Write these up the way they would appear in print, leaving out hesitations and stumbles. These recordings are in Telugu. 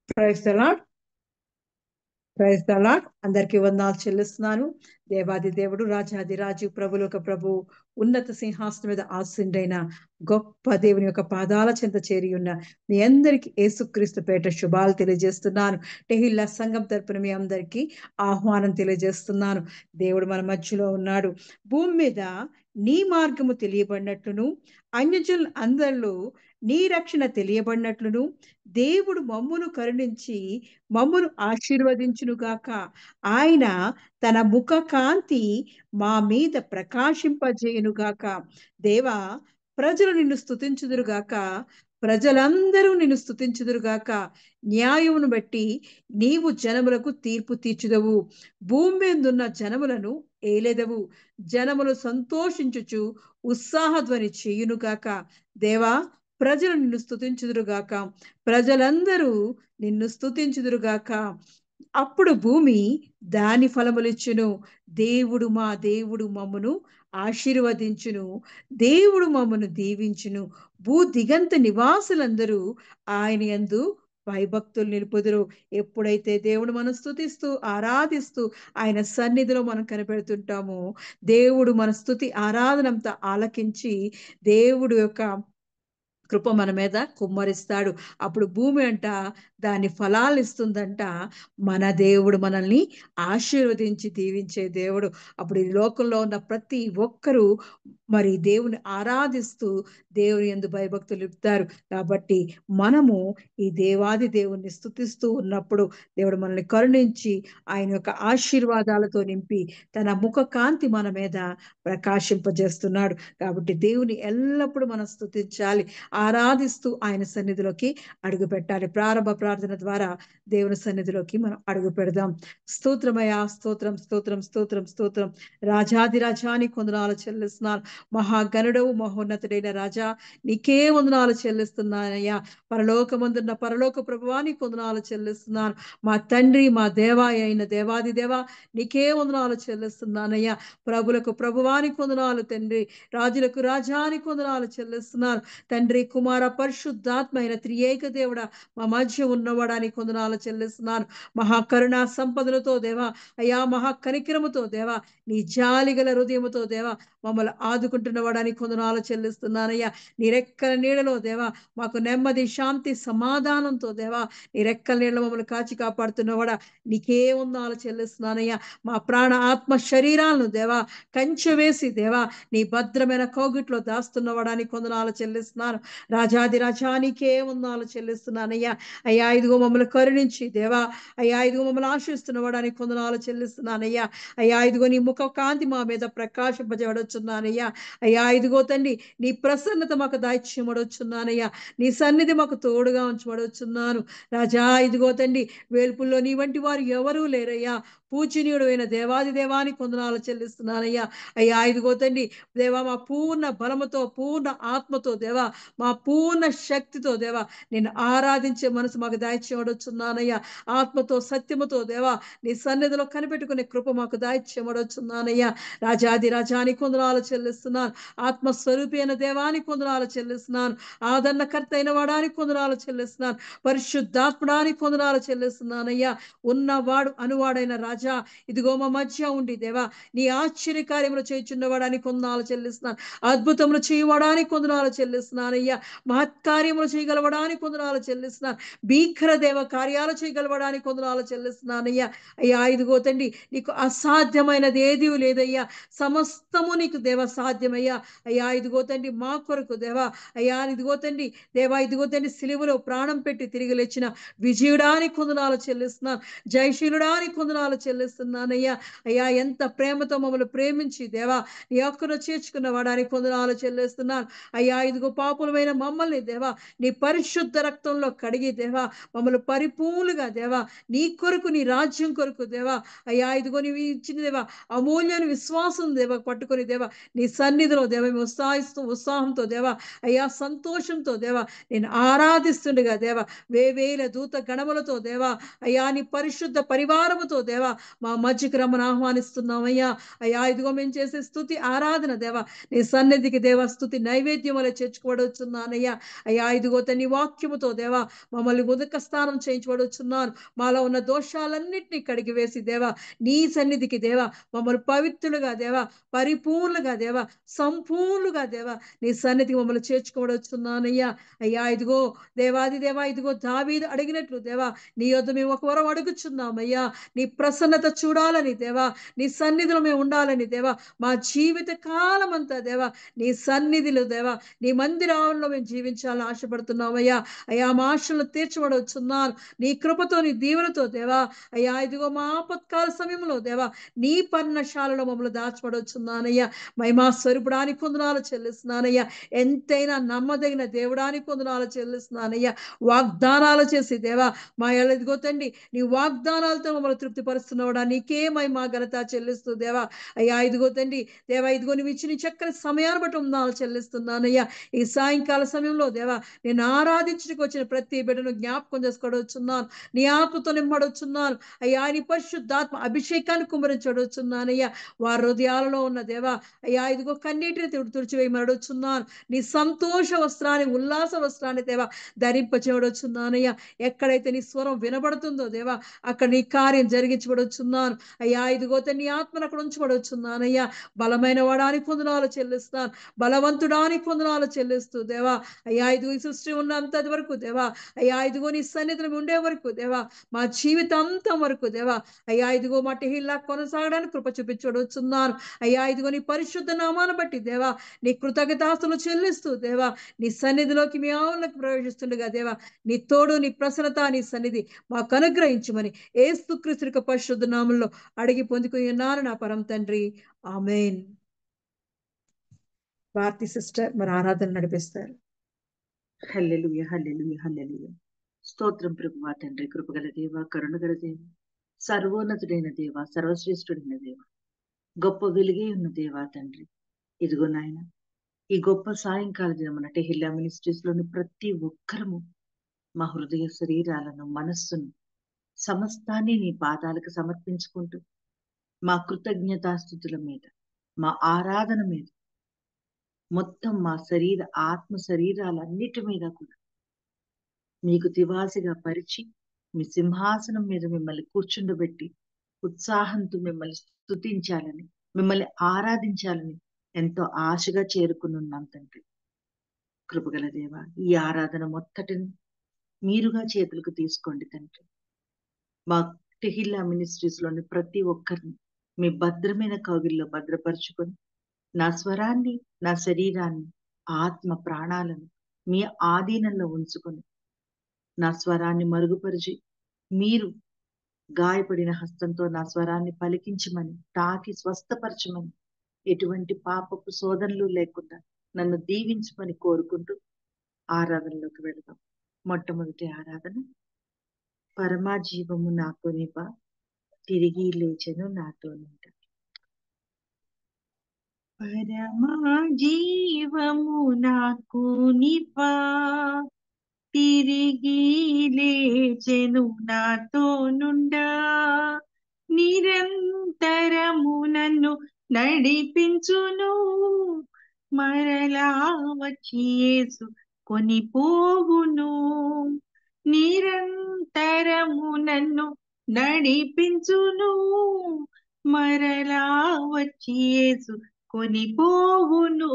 Praise the Lord. Praise the Lord. అందరికీ వందనాలు చెల్లిస్తున్నాను. దేవాది దేవుడు, రాజాది రాజు, ప్రభులకు ప్రభు, ఉన్నత సింహాసనం మీద ఆసీనుడైన గొప్ప దేవుని యొక్క పాదాల చెంత చేరి ఉన్న మీ అందరికీ యేసుక్రీస్తు పేట శుభాలు తెలియజేస్తున్నాను. టెహిల్లా సంఘం తరపున మీ అందరికీ ఆహ్వానం తెలియజేస్తున్నాను. దేవుడు మన మధ్యలో ఉన్నాడు. భూమి మీద నీ మార్గము తెలియబడినట్లును, అన్యజనులు అందరిలో నీ రక్షణ తెలియబడినట్లును, దేవుడు మమ్మును కరుణించి మమ్మును ఆశీర్వదించునుగాక. ఆయన తన ముఖ కాంతి మా మీద ప్రకాశింపజేయునుగాక. దేవా, ప్రజలు నిన్ను స్తుతించుదురుగాక, ప్రజలందరూ నిన్ను స్తుతించుదురుగాక. న్యాయమును బట్టి నీవు జనములకు తీర్పు తీర్చుదవు, భూమి మీదున్న జనములను ఏలెదవు. జనములు సంతోషించుచు ఉత్సాహధ్వని చేయునుగాక. దేవా, ప్రజలు నిన్ను స్తుతించుదురుగాక, ప్రజలందరూ నిన్ను స్తుతించుదురుగాక. అప్పుడు భూమి దాని ఫలములిచ్చును. దేవుడు మమ్మను ఆశీర్వదించును, దేవుడు మమ్మను దీవించును. భూ దిగంత నివాసులందరూ ఆయన యందు భయభక్తులు నిలుపుదురు. ఎప్పుడైతే దేవుడు మనం స్తుతిస్తూ ఆరాధిస్తూ ఆయన సన్నిధిలో మనం కనిపెడుతుంటామో, దేవుడు మన స్తుతి ఆరాధనంతా ఆలకించి దేవుడు యొక్క కృప మన మీద కుమ్మరిస్తాడు. అప్పుడు భూమి అంట దాని ఫలాలు ఇస్తుందంట. మన దేవుడు మనల్ని ఆశీర్వదించి దీవించే దేవుడు. అప్పుడు ఈ లోకంలో ఉన్న ప్రతి ఒక్కరూ మరి దేవుని ఆరాధిస్తూ దేవుని యందు భయభక్తులు నిలుపుతారు. కాబట్టి మనము ఈ దేవాది దేవుణ్ణి స్తుతిస్తూ ఉన్నప్పుడు దేవుడు మనల్ని కరుణించి ఆయన యొక్క ఆశీర్వాదాలతో నింపి తన ముఖ కాంతి మన మీద ప్రకాశింపజేస్తున్నాడు. కాబట్టి దేవుని ఎల్లప్పుడూ మనం స్తుతించాలి, ఆరాధిస్తూ ఆయన సన్నిధిలోకి అడుగు పెట్టాలి. ప్రారంభ ప్రార్థన ద్వారా దేవుని సన్నిధిలోకి మనం అడుగు పెడదాం. స్తోత్రమయా, స్తోత్రం స్తోత్రం స్తోత్రం స్తోత్రం. రాజాది రాజాని వందనాలు చెల్లిస్తున్నాను. మహాగణుడవు, మహోన్నతుడైన రాజా, నీకే వందనాలు చెల్లిస్తున్నానయ్యా. పరలోకమందున్న పరలోక ప్రభువాని వందనాలు చెల్లిస్తున్నాను. మా తండ్రి, మా దేవాయ అయిన దేవాది దేవా, నీకే వందనాలు చెల్లిస్తున్నానయ్యా. ప్రభులకు ప్రభువాని వందనాలు తండ్రి, రాజులకు రాజాని వందనాలు చెల్లిస్తున్నాను తండ్రి. కుమార పరిశుద్ధాత్మైన త్రియేక దేవుడా, మా మధ్య ఉన్నవాడానికి వందనాలు చెల్లిస్తున్నాను. మహాకరుణా సంపదలతో దేవా, అయ్యా మహాకనికరముతో దేవా, నీ జాలిగల హృదయముతో దేవా మమ్మల్ని ఆదుకుంటున్న వాడానికి వందనాలు చెల్లిస్తున్నానయ్యా. నీ రెక్కల నీడలో దేవా మాకు నెమ్మది, శాంతి, సమాధానంతో దేవా నీ రెక్కల నీడలో మమ్మల్ని కాచి కాపాడుతున్నవాడా, నీకే వందనాలు చెల్లిస్తున్నానయ్యా. మా ప్రాణ ఆత్మ శరీరాలను దేవా కంచె వేసి దేవా నీ భద్రమైన కోగిట్లో దాస్తున్నవాడానికి వందనాలు చెల్లిస్తున్నాను. రాజాది రాజానికే వందనాలు చెల్లిస్తున్నానయ్యా. అయ్యా, ఇదిగో మమ్మల్ని కరుణించి దేవా, అయ్యా ఇదిగో మమ్మల్ని ఆశిస్తున్నవాడానికి వందనాలు చెల్లిస్తున్నానయ్యా. అయ్యా, ఇదిగో నీ ముఖ కాంతి మా మీద ప్రకాశింపజేయవచ్చున్నానయ్యా. అయ్యా, ఇదిగో తండ్రి నీ ప్రసన్నత మాకు దాయిచ్యమడొచ్చున్నానయ్యా. నీ సన్నిధి మాకు తోడుగా ఉంచబడొచ్చున్నాను. రాజా, ఇదిగో తండ్రి వేల్పుల్లో నీ వంటి వారు ఎవరూ లేరయ్యా. పూజనీయుడు అయిన దేవాది దేవానికి వందనాలు చెల్లిస్తున్నానయ్యా. అయ్యా, ఇదిగో తండ్రి దేవా మా పూర్ణ బలముతో, పూర్ణ ఆత్మతో దేవా, మా పూర్ణ శక్తితో దేవా నేను ఆరాధించే మనసు మాకు దాయిచ్యమడొచ్చున్నానయ్యా. ఆత్మతో సత్యముతో దేవా నీ సన్నిధిలో కనిపెట్టుకునే కృప మాకు దాయిచ్యమడొచ్చున్నానయ్యా. రాజాది రాజానికి వందనాలు చెల్లిస్తున్నాను. ఆత్మస్వరూపి అయిన దేవానికి వందనాలు చెల్లిస్తున్నాను. ఆదరణకర్త అయిన వాడానికి వందనాలు చెల్లిస్తున్నాను. పరిశుద్ధాత్మడానికి వందనాలు చెల్లిస్తున్నానయ్యా. ఉన్నవాడు అనువాడైన రాజా, ఇదిగో మా మధ్య ఉండి దేవా నీ ఆశ్చర్య కార్యములు చేయుచున్నవాడానికి వందనాలు చెల్లిస్తున్నాను. అద్భుతములు చేయవడానికి వందనాలు చెల్లిస్తున్నానయ్యా. మహత్కార్యములు చేయగలవడానికి వందనాలు చెల్లిస్తున్నాను. భీకర దేవ కార్యాలు చేయగలవడానికి వందనాలు చెల్లిస్తున్నానయ్యా. అయ్యా, ఇదిగో తండ్రి నీకు అసాధ్యమైనది ఏదీ లేదయ్యా. సమస్తము నీకు దేవ సాధ్యమయ్యా. అయ్యా, ఇదిగో తండ్రి మా కొరకు దేవా, అయ్యా ఇదిగో తండ్రి దేవా, ఇదిగో తండ్రి సిలువలో ప్రాణం పెట్టి తిరిగి లేచిన విజయుడానికి వందనాలు చెల్లిస్తున్నాను. జయశీలుడానికి వందనాలు చెల్లిస్తున్నానయ్యా. అయ్యా, ఎంత ప్రేమతో మమ్మల్ని ప్రేమించి దేవా నీ హక్కును చేర్చుకున్న వాడానికి వందనాలు చెల్లిస్తున్నాను. అయ్యా, ఇదిగో పాపులమైన మమ్మల్ని దేవా నీ పరిశుద్ధ రక్తంలో కడిగి దేవా మమ్మల్ని పరిపూర్ణంగా దేవా నీ కొరకు, నీ రాజ్యం కొరకు దేవా, అయ్యా ఇదిగో నీవు ఇచ్చిన దేవా అమూల్యమైన విశ్వాసం దేవా పట్టుకొని దేవా నీ సన్నిధిలో దేవ మేము ఉత్సాహంతో దేవా, అయ్యా సంతోషంతో దేవా నేను ఆరాధిస్తుండగా దేవా వేవేల దూత గణములతో దేవా, అయ్యా నీ పరిశుద్ధ పరివారముతో దేవా మా మధ్యకు రమ్మని ఆహ్వానిస్తున్నామయ్యా. అయ్యా ఇదిగో మేము చేసే స్తుతి ఆరాధన దేవా నీ సన్నిధికి దేవా స్తుతి నైవేద్యం వల్ల చేర్చుకోబడుచున్నానయ్యా. అయ్యా ఇదిగో నీ వాక్యముతో దేవా మమ్మల్ని ఉదక స్నానం చేయించబడుచున్నాను. మాలో ఉన్న దోషాలన్నింటినీ కడిగి వేసి దేవా నీ సన్నిధికి దేవా మమ్మల్ని పవిత్రులుగా దేవా పరిపూర్ణులుగా దేవా సంపూర్ణులుగా దేవా నీ సన్నిధికి మమ్మల్ని చేర్చుకోబడుచున్నానయ్యా. అయ్యా ఇదిగో దేవాది దేవా ఇదిగో దావీదు అడిగినట్లు దేవా నీ యొద్ద మేము ఒక వరం అడుగుచున్నామయ్యా. నీ ప్రసన్నత చూడాలని దేవా నీ సన్నిధిలో మేము ఉండాలని దేవా మా జీవిత కాలం అంతా దేవా నీ సన్నిధిలో దేవా నీ మందిరంలో మేము జీవించాలని ఆశపడుతున్నామయ్యా. అయ్యా మా ఆశలను తీర్చబడుచున్నాను నీ కృపతో నీ దీవెనతో దేవా. అయ్యా ఇదిగో మా ఆపత్కాల సమయంలో దేవా నీ పర్ణశాలలో మమ్మల్ని దాచబడుచున్నానయ్యా. మహిమా స్వరూపుడానికి వందనాలు చెల్లిస్తున్నానయ్యా. ఎంతైనా నమ్మదగిన దేవుడానికి వందనాలు చెల్లిస్తున్నానయ్యా. వాగ్దానాలు చేసి దేవా మా ఇదిగో తండ్రి నీ వాగ్దానాలతో మమ్మల్ని తృప్తిపరుస్తున్నావుడా నీకే మహిమా ఘనత చెల్లిస్తూ దేవా. అయ్యా ఇదిగో తండ్రి దేవా ఇదిగో నువ్వు ఇచ్చిన చక్కని సమయాన్ని బట్టి వందనాలు చెల్లిస్తున్నానయ్యా. ఈ సాయంకాల సమయంలో దేవా నేను ఆరాధించడానికి వచ్చిన ప్రతి బిడ్డను జ్ఞాపకం చేసుకోవచ్చున్నాను. నీ ఆత్మతో నింపడొచ్చున్నాను అయ్యా. నీ పరిశుద్ధాత్మ అభిషేకాన్ని కుమ్మరించడొచ్చున్నానయ్యా. వారి హృదయాలలో ఉన్న దేవా అయ్యా ఇదిగో కన్నీటిని తుడిచివేయమనొచ్చున్నాను. నీ సంతోష వస్త్రాన్ని ఉల్లాస వస్త్రాన్ని దేవా ధరింపచేయవచ్చున్నానయ్యా. ఎక్కడైతే నీ స్వరం వినబడుతుందో దేవా అక్కడ నీ కార్యం జరిగించబడొచ్చున్నాను అయ్యా. ఇదిగో నీ ఆత్మను అక్కడ ఉంచబడొచ్చున్నానయ్యా. బలమైన వాడానికి వందనాలు చెల్లిస్తాను, బలవంతుడానికి వందనాలు చెల్లిస్తూ దేవా అయ్యా ఇదిగో ఈ సృష్టి ఉన్నంత వరకు దేవా అయ్యా ఇదిగో నీ సన్నిధిలో ఉండే వరకు దేవా మా జీవితాంతం వరకు దేవా అయ్యా ఇదిగో మా టిహిల్లా కొనసాగడానికి కృప చూపించబడుచున్నాను అయ్యా. ఇదిగో నీ పరిశుద్ధ నామాన్ని బట్టి దేవా నీ కృతజ్ఞతాస్తులు చెల్లిస్తూ దేవా నీ సన్నిధిలోకి మీ ఆవులకు ప్రవేశిస్తుండగా దేవా నీ తోడు నీ ప్రసన్నత నీ సన్నిధి మాకు అనుగ్రహించమని యేసుక్రీస్తు పరిశుద్ధ నామంలో అడిగి పొందుకుని ఉన్నాను నా పరమ తండ్రి, ఆమేన్. భారతి సిస్టర్ మరి ఆరాధన నడిపిస్తారు. హల్లెలూయా హల్లెలూయా హల్లెలూయా. స్తోత్రం ప్రభువా తండ్రి, కృపగల దేవ, కరుణగల దేవ, సర్వోన్నతుడైన దేవ, సర్వశ్రేష్ఠుడైన దేవ, గొప్ప వెలుగే ఉన్న దేవా తండ్రి. ఇదిగో నాయన ఈ గొప్ప సాయంకాల దినమున టెహిల్లా మినిస్ట్రీస్ లోని ప్రతి ఒక్కరము మా హృదయ శరీరాలను మనస్సును సమస్తాన్ని నీ పాదాలకు సమర్పించుకుంటూ మా కృతజ్ఞతాస్థుతుల మీద మా ఆరాధన మీద మొత్తం మా ఆత్మ శరీరాలన్నిటి మీద కూడా మీకు తివాసిగా పరిచి మీ సింహాసనం మీద మిమ్మల్ని కూర్చుండబెట్టి ఉత్సాహంతో మిమ్మల్ని స్తుతించాలని మిమ్మల్ని ఆరాధించాలని ఎంతో ఆశగా చేరుకున్నాం తండ్రి. కృపగల దేవ, ఈ ఆరాధన మొత్తటిని మీరుగా చేతులకు తీసుకోండి తండ్రి. మా టెహిల్లా మినిస్ట్రీస్ లోని ప్రతి ఒక్కరిని మీ భద్రమైన కౌగిల్లో భద్రపరుచుకొని నా స్వరాన్ని, నా శరీరాన్ని, ఆత్మ ప్రాణాలను మీ ఆధీనంలో ఉంచుకొని నా స్వరాన్ని మరుగుపరిచి మీరు గాయపడిన హస్తంతో నా స్వరాన్ని పలికించమని, తాకి స్వస్థపరచమని, ఎటువంటి పాపపు శోధనలు లేకుండా నన్ను దీవించమని కోరుకుంటూ ఆరాధనలోకి వెళదాం. మొట్టమొదటి ఆరాధన, పరమా జీవము నాతో నిప, తిరిగి లేచెను నాతో నింట. పరమా జీవము నాకు నిపా, తిరిగి లేచెను నాతో నుండా, నిరంతరము నన్ను నడిపించును, మరలా వచ్చి యేసు కొనిపోవును. నిరంతరము నన్ను నడిపించును, మరలా వచ్చి యేసు కొనిపోవును.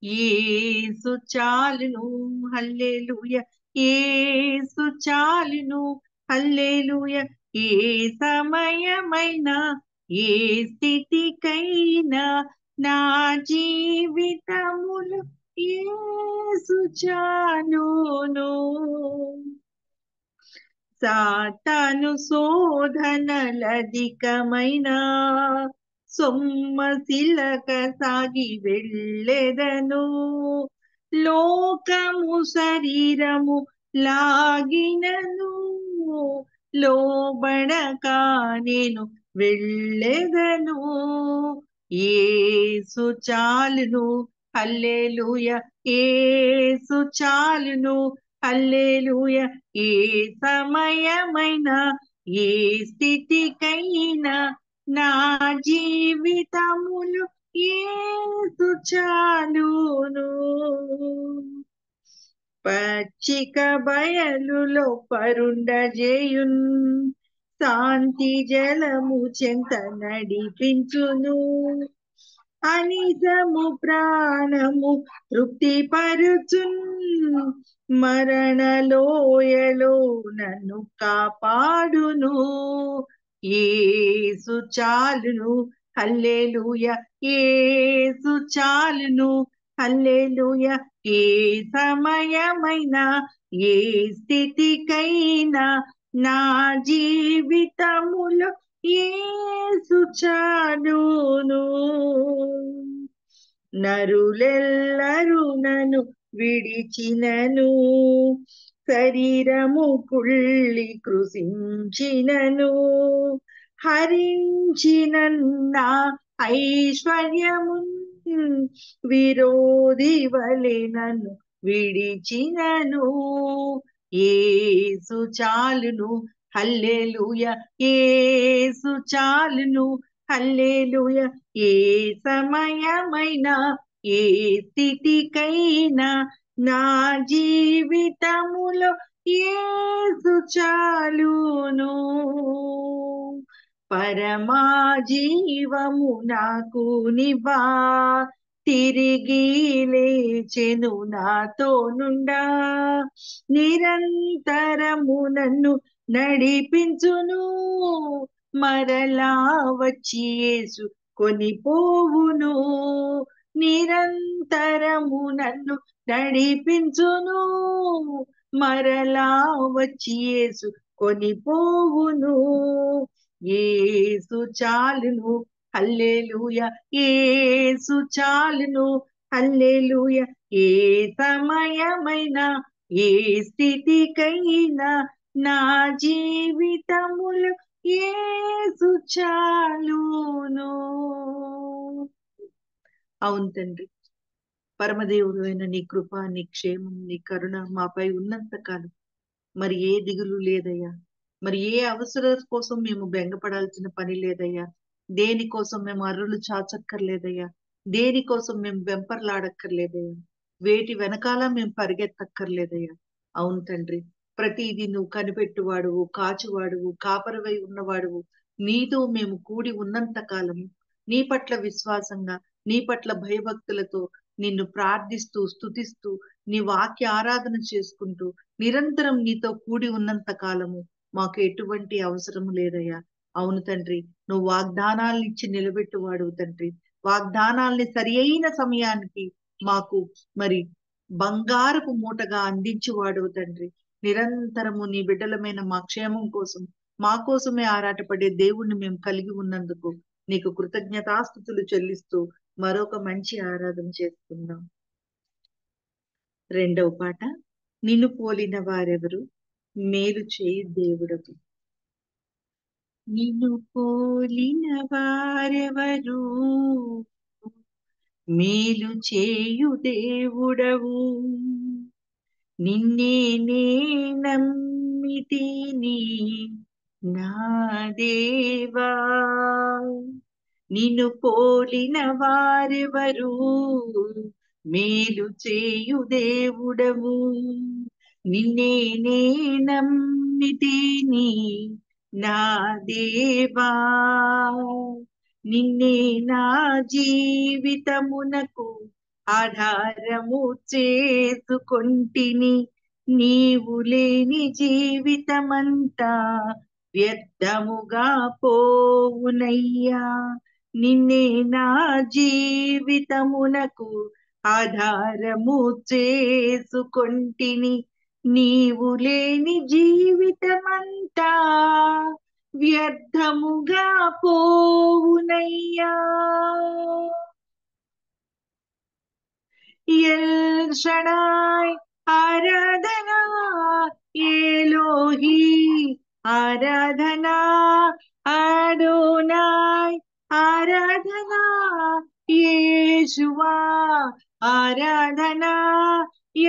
యేసు చాలును, హల్లెలూయా, యేసు చాలును, హల్లెలూయా. ఏ సమయమైనా ఏ స్థితికైనా నా జీవితములు యేసు చాలును. సాతాను శోధనలధికమైన సొమ్మసిలక సాగి వెళ్ళెదను, లోకము శరీరము లాగినను లోబడక నేను వెళ్ళెదను. యేసు చాలును, హల్లెలూయా, యేసు చాలును, హల్లెలూయా. ఏ సమయమైనా ఏ స్థితికైనా నా జీవితములు యేసు చాలును. పచ్చిక బయలులో పరుండజేయున్, శాంతి జలము చెంత నడిపించును. అనిజము ప్రాణము తృప్తి పరుచున్, మరణలోయలో నన్ను కాపాడును. యేసు చాలును, హల్లెలూయా, యేసు చాలును, హల్లెలూయా. ఏ సమయమైనా ఏ స్థితికైనా నా జీవితములో యేసు చాలును. నరులెల్లరూ నన్ను విడిచినను, శరీరము కుళ్ళి కృషించినను, హరించినన్న ఐశ్వర్యము విరోధి వలె నన్ను విడిచినను. యేసు చాలును, హల్లెలూయా, యేసు చాలును, హల్లెలూయా. ఏ సమయమైనా ఏ స్థితికైనా నా జీవితములో యేసు చాలును. పరమా జీవము నాకు నివా, తిరిగి లేచెను నాతో నుండా, నిరంతరము నన్ను నడిపించును, మరలా వచ్చి యేసు కొనిపోవును. నిరంతరము నన్ను నడిపించును, మరలా వచ్చి యేసు కొనిపోవును. యేసు చాలును, హల్లెలూయా, యేసు చాలును, హల్లెలూయా. ఏ సమయమైనా ఏ స్థితికైనా నా జీవితములు యేసు చాలును. అవును తండ్రి, పరమదేవుడు అయిన నీ కృప, నీ క్షేమం, నీ కరుణ మాపై ఉన్నంత కాలం మరి ఏ దిగులు లేదయ్యా. మరి ఏ అవసరం కోసం మేము బెంగపడాల్సిన పని లేదయ్యా. దేనికోసం మేము అర్రులు చాచక్కర్లేదయ్యా. దేనికోసం మేము వెంపర్లాడక్కర్లేదయ్యా. వేటి వెనకాల మేము పరిగెత్తక్కర్లేదయ్యా. అవును తండ్రి, ప్రతిదీ నువ్వు కనిపెట్టువాడువు, కాచువాడువు, కాపరవై ఉన్నవాడువు. నీతో మేము కూడి ఉన్నంత కాలము నీ పట్ల విశ్వాసంగా, నీ పట్ల భయభక్తులతో నిన్ను ప్రార్థిస్తూ, స్తుతిస్తూ, నీ వాక్య ఆరాధన చేసుకుంటూ నిరంతరం నీతో కూడి ఉన్నంత కాలము మాకు ఎటువంటి అవసరము లేదయ్యా. అవును తండ్రి, నువ్వు వాగ్దానాలను ఇచ్చి నిలబెట్టువాడు తండ్రి. వాగ్దానాల్ని సరి అయిన సమయానికి మాకు మరి బంగారపు మూటగా అందించువాడు తండ్రి. నిరంతరము నీ బిడ్డలమైన మా క్షేమం కోసం, మా కోసమే ఆరాటపడే దేవుణ్ణి మేము కలిగి ఉన్నందుకు నీకు కృతజ్ఞతాస్తుతులు చెల్లిస్తూ మరొక మంచి ఆరాధన చేసుకుందాం. రెండవ పాట, నిన్ను పోలిన వారెవరు, మేలు చేయి దేవుడవు. నిన్ను పోలిన వారెవరు, మేలు చేయు దేవుడవు. నిన్నే నే నమ్మితిని నా దేవా. నిన్ను పోలిన వారెవరు, మేలు చేయు దేవుడవు. నిన్నే నే నమ్మితిని నా దేవా. నిన్నే నా జీవితమునకు ఆధారము చేసుకొంటిని. నీవు లేని జీవితమంతా వ్యర్థముగా పోవునయ్యా. నిన్నే నా జీవితమునకు ఆధారము చేసుకొంటిని. నీవు లేని జీవితమంతా వ్యర్థముగా పోవునయ్యా. ఎల్ షడాయ్ ఆరాధనా, ఎలోహి ఆరాధనా, అడోనాయ్ ఆరాధనా, యేషువా ఆరాధనా,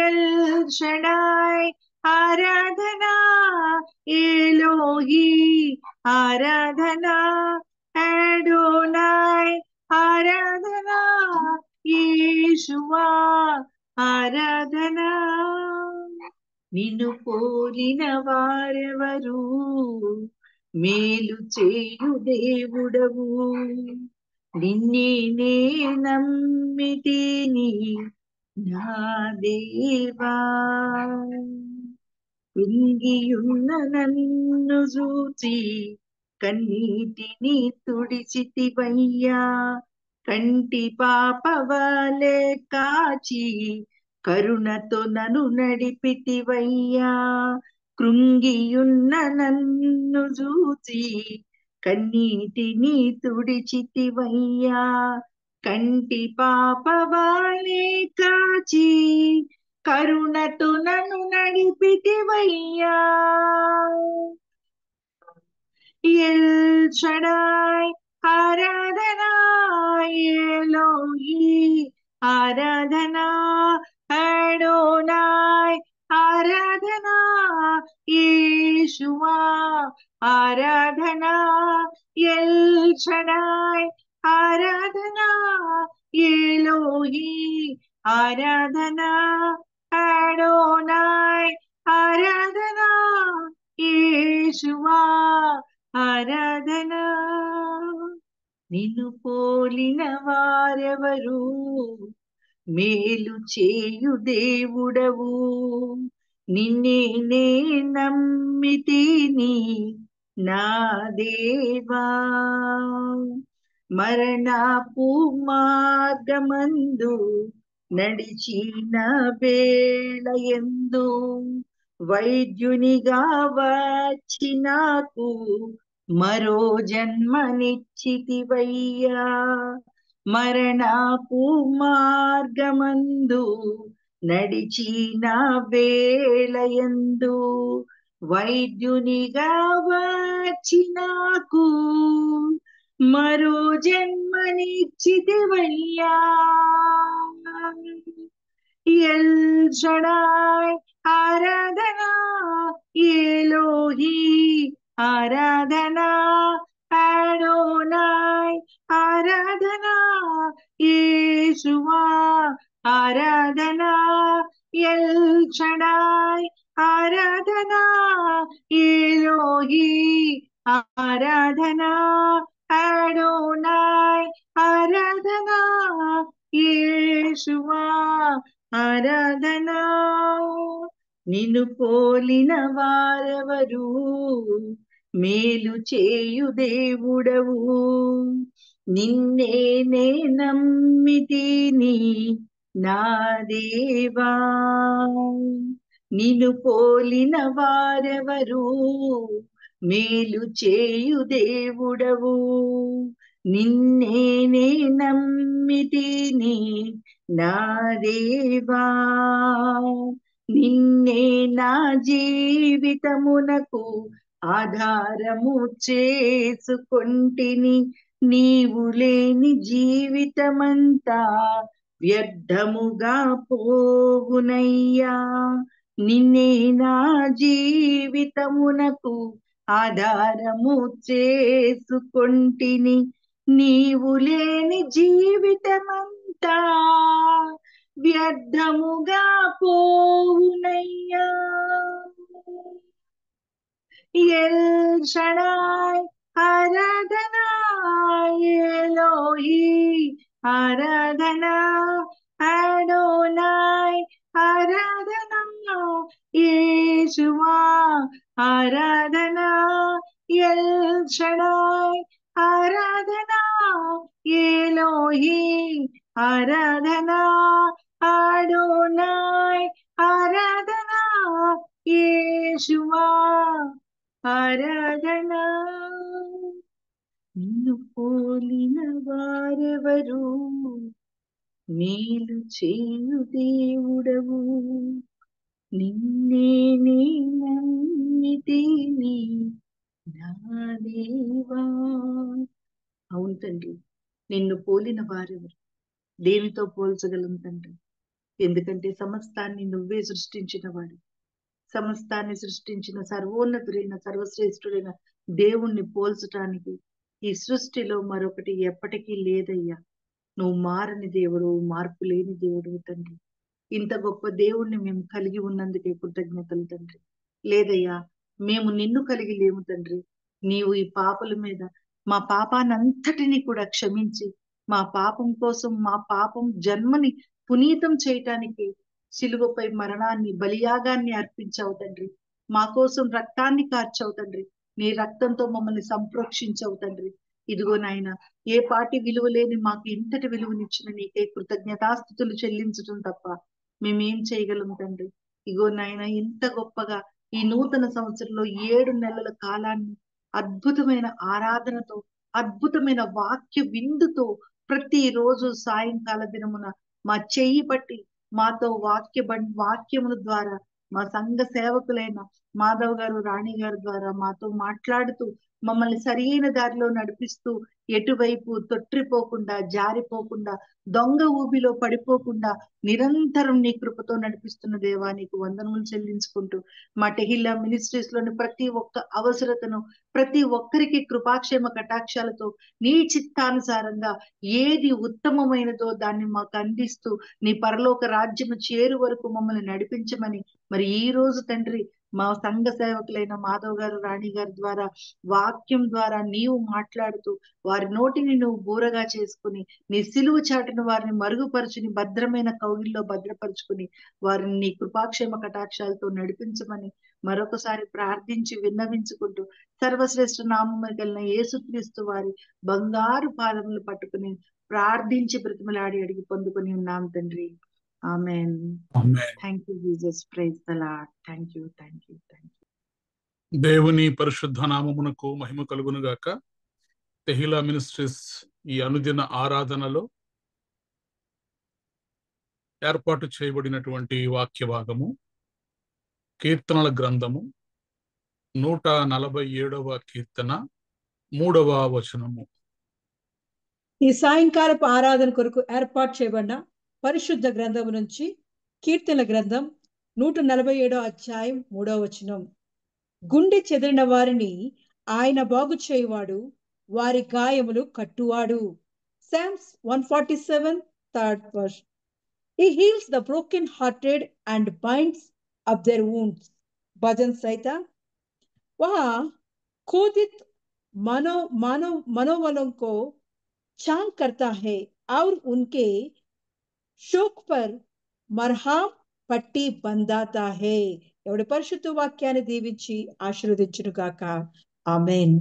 ఎల్ షడాయ్ ఆరాధనా, ఎలోహి ఎలోహి ఆరాధనా, అడోనై ఆరాధనా, యేషువా ఆరాధనా. నిన్ను పోలిన వారెవరు, మేలు చేయు దేవుడవు, నిన్నే నే నమ్మితిని నా దేవా. కృంగియున్న నన్ను చూచి కన్నీటిని తుడిచితివయ్యా, కంటి పాపవలే కాచి కరుణతో నన్ను నడిపితివయ్యా. కృంగియున్న నన్ను చూచి కన్నీటిని తుడిచితివయ్యా, కంటి పాపవలే కాచి కరుణతో నన్ను నడిపితివయ్యా. ఎల్ షడాయ్ ఆరాధనా, ఎలోహి ఆరాధనా, అడోనాయ్ ఆరాధనా, యేషువా ఆరాధనా. ఎల్ షడాయ్ ఆరాధనా, ఎలోహి ఆరాధనా, అడోనాయ్ ఆరాధనా, యేషువా ఆరాధనా. నిన్ను పోలిన వారెవరు, మేలు చేయు దేవుడవు, నిన్నే నే నమ్మితిని నా దేవా. మరణపు మార్గమందు నడిచిన వేళయందు వైద్యునిగా వచ్చి నాకు మరో జన్మనిచ్చితివయ్యా. మరణపు మార్గమందు నడిచిన వేళయందు వైద్యునిగా వచ్చి నాకు మరో జన్మనిచ్చితివయ్యా. ఎల్ షడాయ్ ఆరాధనా, ఎలోహి ఆరాధనా, అడోనాయ్ ఆరాధనా, యేషువా ఆరాధనా. ఎల్ షడాయ్ ఆరాధనా, ఎలోహి ఆరాధనా, అడోనాయ్ ఆరాధనా, యేషువా ఆరాధనా. నిన్ను పోలిన వారెవరు, మేలు చేయు దేవుడవు, నిన్నే నే నమ్మితిని నా దేవా. నిన్ను పోలిన వారెవరు, మేలు చేయు దేవుడవు, నిన్నే నే నమ్మితిని నా దేవా. నిన్నే నా జీవితమునకు ఆధారము చేసుకొంటిని, నీవు లేని జీవితమంతా వ్యర్థముగా పోవునయ్యా. నిన్నే నా జీవితమునకు ఆధారము చేసుకొంటిని, నీవు లేని జీవితమంతా వ్యర్థముగా పోవునయ్యా. ఎల్ షడాయ్ ఆరాధనా, ఎలోహి ఆరాధనా, అడోనాయ్ ఆరాధనా, యేషువా ఆరాధనా. ఎల్ షడాయ్ ఆరాధనా, ఎలోహి ఆరాధనా, అడోనాయ్ ఆరాధనా, యేషువా ఆరాధనా. నిన్ను పోలిన వారెవరు, మేలు చేయు దేవుడవు, నిన్నే నే నమ్మితిని నా దేవా. అవును తండ్రి, నిన్ను పోలిన వారెవరు, దేనితో పోల్చగలం తండ్రి? ఎందుకంటే సమస్తాన్ని నువ్వే సృష్టించిన వాడు, సమస్తాన్ని సృష్టించిన సర్వోన్నతుడైన సర్వశ్రేష్ఠుడైన దేవుణ్ణి పోల్చటానికి ఈ సృష్టిలో మరొకటి ఎప్పటికీ లేదయ్యా. నువ్వు మారని దేవుడు, మార్పు లేని దేవుడు తండ్రి. ఇంత గొప్ప దేవుణ్ణి మేము కలిగి ఉన్నందుకే కృతజ్ఞతలు తండ్రి. లేదయ్యా, మేము నిన్ను కలిగి లేము తండ్రి. నీవు ఈ పాపల మీద మా పాపానంతటినీ కూడా క్షమించి, మా పాపం కోసం, మా పాపం జన్మని పునీతం చేయటానికి శిలువపై మరణాన్ని, బలియాగాన్ని అర్పించావు తండ్రి. మా కోసం రక్తాన్ని కార్చావు తండ్రి. నీ రక్తంతో మమ్మల్ని సంప్రోక్షించావు తండ్రి. ఇదిగో నాయన, ఏ పాటి విలువ లేని మాకు ఇంతటి విలువనిచ్చిన నీకే కృతజ్ఞతాస్థుతులు చెల్లించడం తప్ప మేమేం చేయగలం తండ్రి. ఇగో నాయన, ఇంత గొప్పగా ఈ నూతన సంవత్సరంలో 7 నెలల కాలాన్ని అద్భుతమైన ఆరాధనతో, అద్భుతమైన వాక్య విందుతో ప్రతిరోజు సాయంకాల దినమున మా చెయ్యి పట్టి మాతో వాక్యముల ద్వారా మా సంఘ సేవకులైన మాధవ్ గారు, రాణి గారి ద్వారా మాతో మాట్లాడుతూ మమ్మల్ని సరైన దారిలో నడిపిస్తూ, ఎటువైపు తొట్టిపోకుండా, జారిపోకుండా, దొంగ ఊబిలో పడిపోకుండా నిరంతరం నీ కృపతో నడిపిస్తున్న దేవా, నీకు వందనములు చెల్లించుకుంటూ మా టెహిల్లా మినిస్ట్రీస్ లోని ప్రతి ఒక్క అవసరతను, ప్రతి ఒక్కరికి కృపాక్షేమ కటాక్షాలతో నీ చిత్తానుసారంగా ఏది ఉత్తమమైనదో దాన్ని మాకు అందిస్తూ నీ పరలోక రాజ్యము చేరు వరకు మమ్మల్ని నడిపించమని, మరి ఈ రోజు తండ్రి మా సంఘ సేవకులైన మాధవ్ గారు, రాణి గారి ద్వారా వాక్యం ద్వారా నీవు మాట్లాడుతూ వారి నోటిని నువ్వు బూరగా చేసుకుని, నీ సిలువ చాటును వారిని మరుగుపరుచుని భద్రమైన కౌగిల్లో భద్రపరుచుకుని వారిని నీ కృపాక్షేమ కటాక్షాలతో నడిపించమని మరొకసారి ప్రార్థించి విన్నవించుకుంటూ సర్వశ్రేష్ఠ నామము కలిగిన యేసుక్రీస్తు వారి బంగారు పాదములు పట్టుకుని ప్రార్థించి బ్రతిమలాడి అడిగి పొందుకొని ఉన్నాం తండ్రి. Amen. Thank you Jesus. Praise the Lord. Thank you, thank you, thank you. దేవుని పరిశుద్ధ నామమునకు మహిమ కలుగును గాక. టెహిల్లా మినిస్ట్రీస్ ఈ అనుదిన ఆరాధనలో ఏర్పాటు చేయబడినటువంటి వాక్య భాగము కీర్తనల గ్రంథము 147వ కీర్తన 3వ వచనము. ఈ సాయంకాలపు ఆరాధన కొరకు ఏర్పాటు చేయబడిన పరిశుద్ధ గ్రంథం నుంచి కీర్తనల గ్రంథం 147వ అధ్యాయం 3వ వచనం. గుండె చెదిరిన వారిని ఆయన బాగు చేయువాడు, వారి గాయములు కట్టువాడు. Psalms 147 3rd verse. He heals the broken hearted and binds up their wounds. भजन संहिता। वह क्रोधित मनोबलों को शांत करता है और उनके शोक पर मरहम పట్టి బంధాతా హే. ఎవడి పరిశుద్ధ వాక్యాన్ని దీవించి ఆశీర్వదించును గాక. ఆమేన్.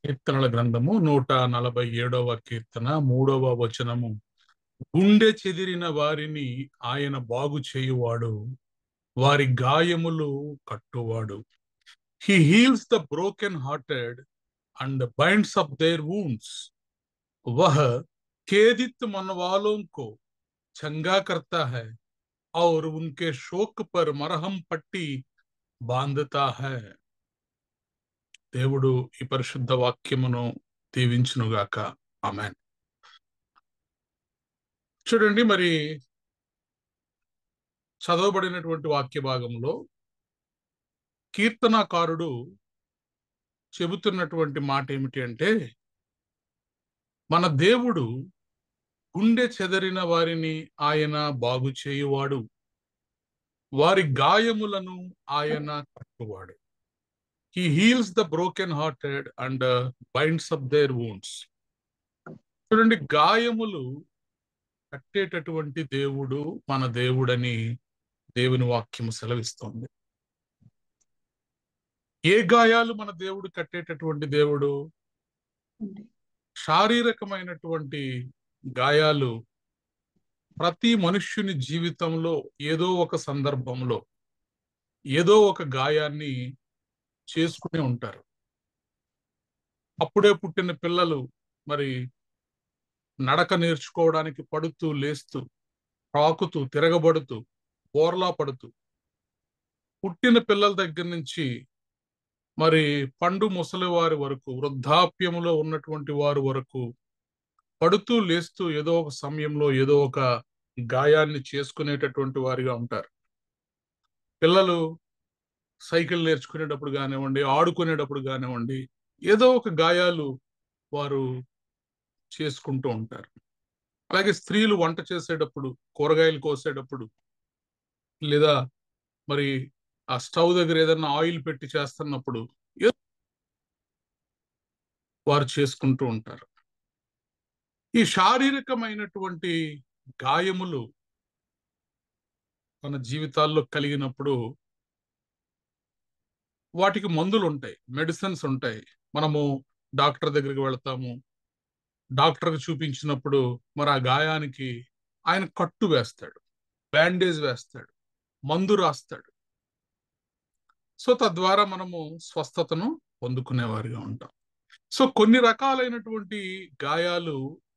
కీర్తనల గ్రంథము 147వ కీర్తన 3వ వచనము. గుండె చెదిరిన వారిని ఆయన బాగు చేయువాడు, వారి గాయములు కట్టువాడు. He heals the broken hearted and binds up their wounds. वह खेदित मन वालों को चंगा करता है और उनके शोक पर मरहम पट्टी बांधता है. దేవుడు ఈ పరిశుద్ధ వాక్యమును దీవించునుగాక. ఆమేన్. చూడండి, మరి చదవబడినటువంటి వాక్య భాగంలో కీర్తనాకారుడు చెబుతున్నటువంటి మాట ఏమిటి అంటే, మన దేవుడు గుండె చెదరిన వారిని ఆయన బాగు చేయువాడు, వారి గాయములను ఆయన కట్టువాడు. He heals the broken hearted and binds up their wounds. చూడండి, గాయములు కట్టేటటువంటి దేవుడు మన దేవుడని దేవుని వాక్యము సెలవిస్తోంది. ఏ గాయాలు మన దేవుడు కట్టేటటువంటి దేవుడు? శారీరకమైనటువంటి గాయాలు ప్రతి మనుష్యుని జీవితంలో ఏదో ఒక సందర్భంలో ఏదో ఒక గాయాన్ని చేసుకుని ఉంటారు. అప్పుడే పుట్టిన పిల్లలు మరి నడక నేర్చుకోవడానికి పడుతూ, లేస్తూ, ప్రాకుతూ, తిరగబడుతూ, బోర్లా పడుతూ, పుట్టిన పిల్లల దగ్గర నుంచి మరి పండు ముసలి వారి వరకు, వృద్ధాప్యములో ఉన్నటువంటి వారి వరకు పడుతూ లేస్తూ ఏదో ఒక సమయంలో ఏదో ఒక గాయాన్ని చేసుకునేటటువంటి వారిగా ఉంటారు. పిల్లలు సైకిల్ నేర్చుకునేటప్పుడు కానివ్వండి, ఆడుకునేటప్పుడు కానివ్వండి, ఏదో ఒక గాయాలు వారు చేసుకుంటూ ఉంటారు. అలాగే స్త్రీలు వంట చేసేటప్పుడు, కూరగాయలు కోసేటప్పుడు, లేదా మరి ఆ స్టవ్ దగ్గర ఏదన్నా ఆయిల్ పెట్టి చేస్తున్నప్పుడు వారు చేసుకుంటూ ఉంటారు. ఈ శారీరకమైనటువంటి గాయములు మన జీవితాల్లో కలిగినప్పుడు వాటికి మందులు ఉంటాయి, మెడిసిన్స్ ఉంటాయి. మనము డాక్టర్ దగ్గరికి వెళ్తాము. డాక్టర్కి చూపించినప్పుడు మరి ఆ గాయానికి ఆయన కట్టు వేస్తాడు, బ్యాండేజ్ వేస్తాడు, మందు రాస్తాడు. సో తద్వారా మనము స్వస్థతను పొందుకునేవారిగా ఉంటాం. సో కొన్ని రకాలైనటువంటి గాయాలు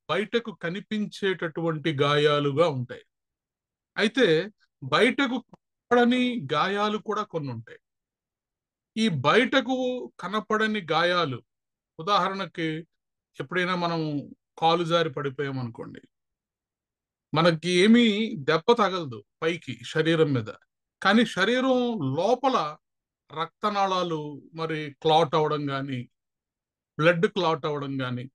బయటకు కనిపించేటటువంటి గాయాలుగా ఉంటాయి. అయితే బయటకు కనపడని గాయాలు కూడా కొన్ని ఉంటాయి. ఈ బయటకు కనపడని గాయాలు, ఉదాహరణకి ఎప్పుడైనా మనం కాలు జారి పడిపోయాం అనుకోండి, మనకి ఏమీ దెబ్బ తగలదు పైకి శరీరం మీద, కానీ శరీరం లోపల రక్తనాళాలు మరి క్లాట్ అవ్వడం కానీ, బ్లడ్ క్లాట్ అవ్వడం కానీ,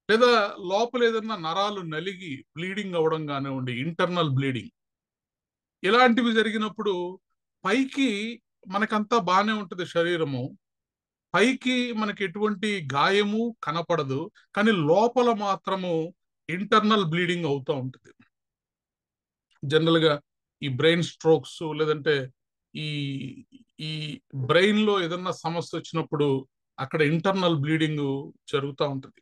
లేదా లోపల ఏదన్నా నరాలు నలిగి బ్లీడింగ్ అవ్వడం కానివ్వండి, ఇంటర్నల్ బ్లీడింగ్, ఇలాంటివి జరిగినప్పుడు పైకి మనకంతా బాగానే ఉంటుంది శరీరము, పైకి మనకి ఎటువంటి గాయము కనపడదు, కానీ లోపల మాత్రము ఇంటర్నల్ బ్లీడింగ్ అవుతూ ఉంటుంది. జనరల్ గా ఈ బ్రెయిన్ స్ట్రోక్స్, లేదంటే ఈ ఈ బ్రెయిన్ లో ఏదన్నా సమస్య వచ్చినప్పుడు అక్కడ ఇంటర్నల్ బ్లీడింగ్ జరుగుతూ ఉంటుంది.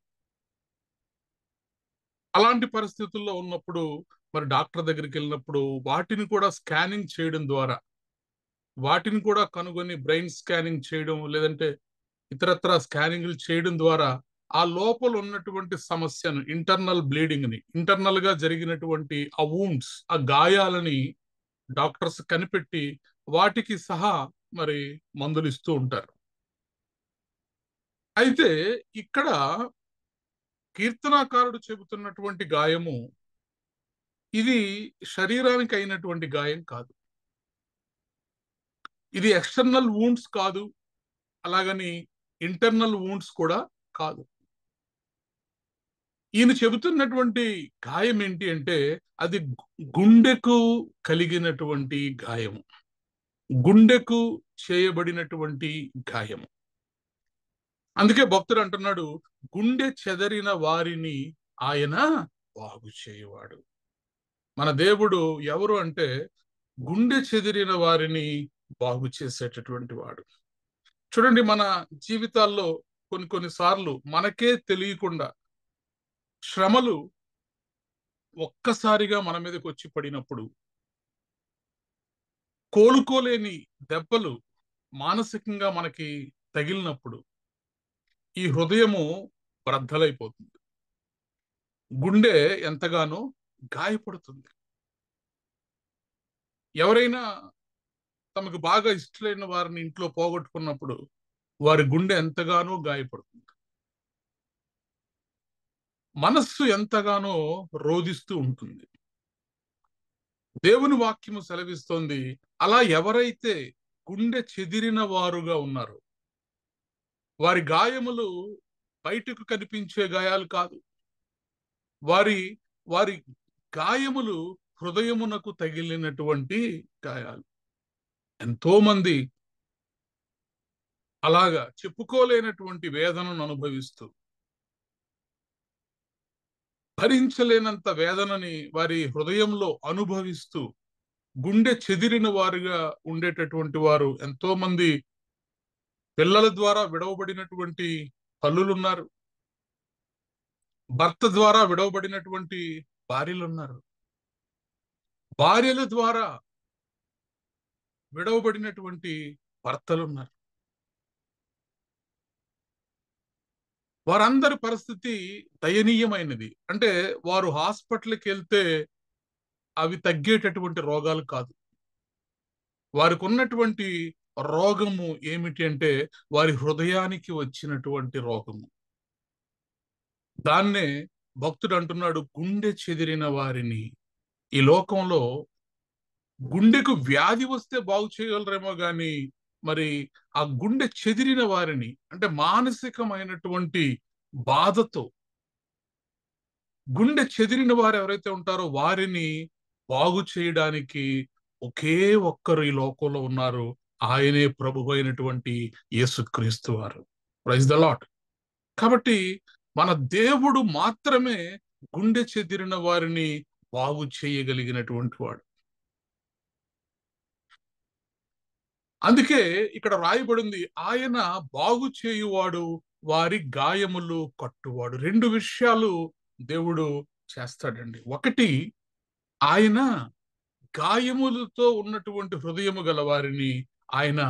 అలాంటి పరిస్థితుల్లో ఉన్నప్పుడు మరి డాక్టర్ దగ్గరికి వెళ్ళినప్పుడు వాటిని కూడా స్కానింగ్ చేయడం ద్వారా, వాటిని కూడా కనుగొని బ్రెయిన్ స్కానింగ్ చేయడం, లేదంటే ఇతరత్ర స్కానింగ్లు చేయడం ద్వారా ఆ లోపల ఉన్నటువంటి సమస్యను, ఇంటర్నల్ బ్లీడింగ్ ని, ఇంటర్నల్ గా జరిగినటువంటి ఆ వూండ్స్, ఆ గాయాలని డాక్టర్స్ కనిపెట్టి వాటికి సహా మరి మందులు ఇస్తూ ఉంటారు. అయితే ఇక్కడ కీర్తనాకారుడు చెబుతున్నటువంటి గాయము ఇది శరీరానికి అయినటువంటి గాయం కాదు, ఇది ఎక్స్టర్నల్ వూండ్స్ కాదు, అలాగని ఇంటర్నల్ వూండ్స్ కూడా కాదు. ఈయన చెబుతున్నటువంటి గాయం ఏంటి అంటే అది గుండెకు కలిగినటువంటి గాయము, గుండెకు చేయబడినటువంటి గాయము. అందుకే భక్తుడు అంటున్నాడు, గుండె చెదరిన వారిని ఆయన బాగు చేయవాడు. మన దేవుడు ఎవరు అంటే గుండె చెదిరిన వారిని బాగు చేసేటటువంటి వాడు. చూడండి, మన జీవితాల్లో కొన్ని సార్లు మనకే తెలియకుండా శ్రమలు ఒక్కసారిగా మన మీదకి వచ్చి పడినప్పుడు, కోలుకోలేని దెబ్బలు మానసికంగా మనకి తగిలినప్పుడు ఈ హృదయము బ్రద్దలైపోతుంది, గుండె ఎంతగానో గాయపడుతుంది. ఎవరైనా తమకు బాగా ఇష్టమైన వారిని ఇంట్లో పోగొట్టుకున్నప్పుడు వారి గుండె ఎంతగానో గాయపడుతుంది, మనస్సు ఎంతగానో రోదిస్తూ ఉంటుంది. దేవుని వాక్యము సెలవిస్తోంది, అలా ఎవరైతే గుండె చెదిరిన వారుగా ఉన్నారో వారి గాయములు బయటకు కనిపించే గాయాలు కాదు, వారి వారి గాయములు హృదయమునకు తగిలినటువంటి గాయాలు. ఎంతో మంది అలాగా చెప్పుకోలేనటువంటి వేదనను అనుభవిస్తూ, భరించలేనంత వేదనని వారి హృదయంలో అనుభవిస్తూ గుండె చెదిరిన వారుగా ఉండేటటువంటి వారు ఎంతో మంది, పిల్లల ద్వారా విడవబడినటువంటి తల్లులున్నారు, భర్త ద్వారా విడవబడినటువంటి భార్యలున్నారు, భార్యల ద్వారా విడవబడినటువంటి భర్తలున్నారు. వారందరి పరిస్థితి దయనీయమైనది. అంటే వారు హాస్పిటల్కి వెళ్తే అవి తగ్గేటటువంటి రోగాలు కాదు. వారికి ఉన్నటువంటి రోగము ఏమిటి అంటే వారి హృదయానికి వచ్చినటువంటి రోగము. దాన్నే భక్తుడు అంటున్నాడు, గుండె చెదిరిన వారిని. ఈ లోకంలో గుండెకు వ్యాధి వస్తే బాగు చేయగలరేమో గాని మరి ఆ గుండె చెదిరిన వారిని, అంటే మానసికమైనటువంటి బాధతో గుండె చెదిరిన వారు ఎవరైతే ఉంటారో వారిని బాగు చేయడానికి ఒకే ఒక్కరు ఈ లోకంలో ఉన్నారు. ఆయనే ప్రభువు అయినటువంటి యేసుక్రీస్తు వారు. Praise the Lord. కాబట్టి మన దేవుడు మాత్రమే గుండె చెదిరిన వారిని బాగు చేయగలిగినటువంటి వాడు. అందుకే ఇక్కడ రాయబడింది, ఆయన బాగు చేయువాడు, వారి గాయములు కట్టువాడు. రెండు విషయాలు దేవుడు చేస్తాడండి. ఒకటి, ఆయన గాయములతో ఉన్నటువంటి హృదయము గల వారిని ఆయన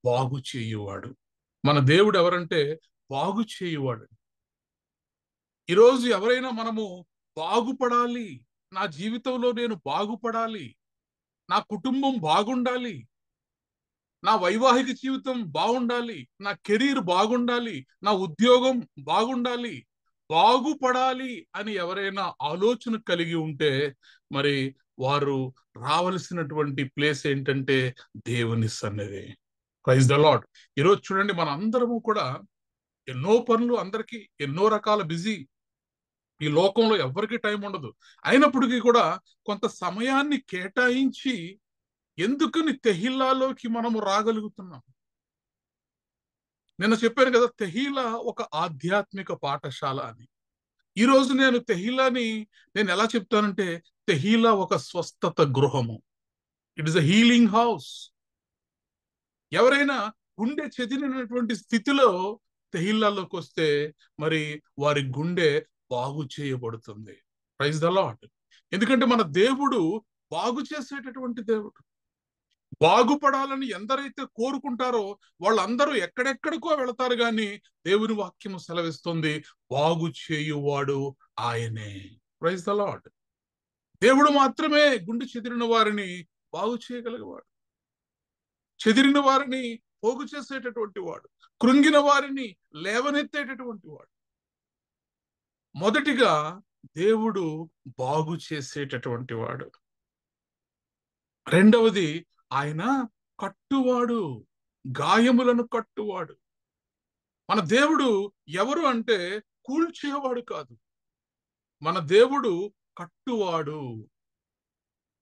బాగు చేయువాడు. మన దేవుడు ఎవరంటే బాగు చేయువాడు. ఈరోజు ఎవరైనా మనము బాగుపడాలి, నా జీవితంలో నేను బాగుపడాలి, నా కుటుంబం బాగుండాలి, నా వైవాహిక జీవితం బాగుండాలి, నా కెరీర్ బాగుండాలి, నా ఉద్యోగం బాగుండాలి, బాగుపడాలి అని ఎవరైనా ఆలోచన కలిగి ఉంటే మరి వారు రావలసినటువంటి ప్లేస్ ఏంటంటే దేవుని సన్నిధి. Praise the Lord. ఈరోజు చూడండి, మన అందరము కూడా ఎన్నో పనులు, అందరికీ ఎన్నో రకాల బిజీ, ఈ లోకంలో ఎవరికి టైం ఉండదు. అయినప్పటికీ కూడా కొంత సమయాన్ని కేటాయించి ఎందుకని తెహిల్లాలోకి మనము రాగలుగుతున్నాం? నిన్న చెప్పాను కదా, తెహీలా ఒక ఆధ్యాత్మిక పాఠశాల అని. ఈరోజు నేను తెహీలాని నేను ఎలా చెప్తానంటే, తెహీలా ఒక స్వస్థత గృహము. It is a healing house. ఎవరైనా గుండె చెదిరినటువంటి స్థితిలో తెహీలాలోకి వస్తే మరి వారి గుండె బాగు చేయబడుతుంది. Praise the Lord. ఎందుకంటే మన దేవుడు బాగు చేసేటటువంటి దేవుడు. బాగుపడాలని ఎందరైతే కోరుకుంటారో వాళ్ళందరూ ఎక్కడెక్కడికో వెళతారు, కానీ దేవుని వాక్యము సెలవిస్తుంది, బాగు చేయువాడు ఆయనే. Praise the Lord. దేవుడు మాత్రమే గుండె చెదిరిన వారిని బాగు చేయగలిగేవాడు, చెదిరిన వారిని పోగు చేసేటటువంటి వాడు, కృంగిన వారిని లేవనెత్తేటటువంటి వాడు. మొదటిగా దేవుడు బాగు చేసేటటువంటి వాడు. రెండవది, ఆయన కట్టువాడు, గాయములను కట్టువాడు. మన దేవుడు ఎవరు అంటే కూల్చేవాడు కాదు, మన దేవుడు కట్టువాడు.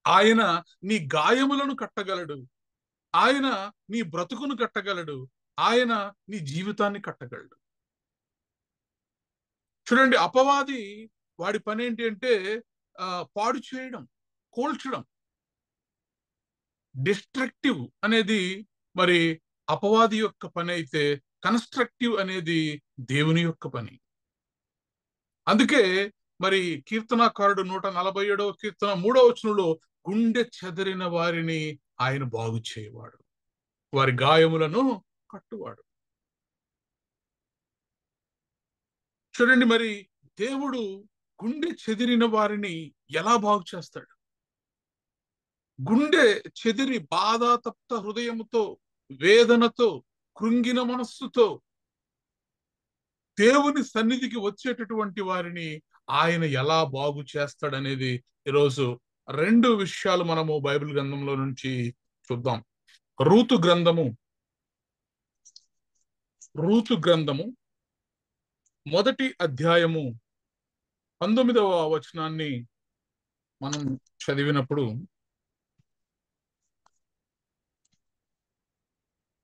ఆయన నీ గాయములను కట్టగలడు, ఆయన నీ బ్రతుకును కట్టగలడు, ఆయన నీ జీవితాన్ని కట్టగలడు. చూడండి, అపవాది వాడి పని ఏంటి అంటే పాడు చేయడం, కూల్చడం. డిస్ట్రక్టివ్ అనేది మరి అపవాది యొక్క పని అయితే, కన్స్ట్రక్టివ్ అనేది దేవుని యొక్క పని. అందుకే మరి కీర్తనాకారుడు 147వ కీర్తన 3వ వచనంలో, గుండె చెదరిన వారిని ఆయన బాగు చేయవాడు, వారి గాయములను కట్టువాడు. చూడండి, మరి దేవుడు గుండె చెదిరిన వారిని ఎలా బాగు చేస్తాడు? గుండె చెదిరి బాధాతప్త హృదయముతో, వేదనతో, కృంగిన మనస్సుతో దేవుని సన్నిధికి వచ్చేటటువంటి వారిని ఆయన ఎలా బాగు చేస్తాడనేది ఈరోజు రెండు విషయాలు మనము బైబిల్ గ్రంథంలో నుంచి చూద్దాం. రూతు గ్రంథము మొదటి అధ్యాయము 19వ వచనాన్ని మనం చదివినప్పుడు,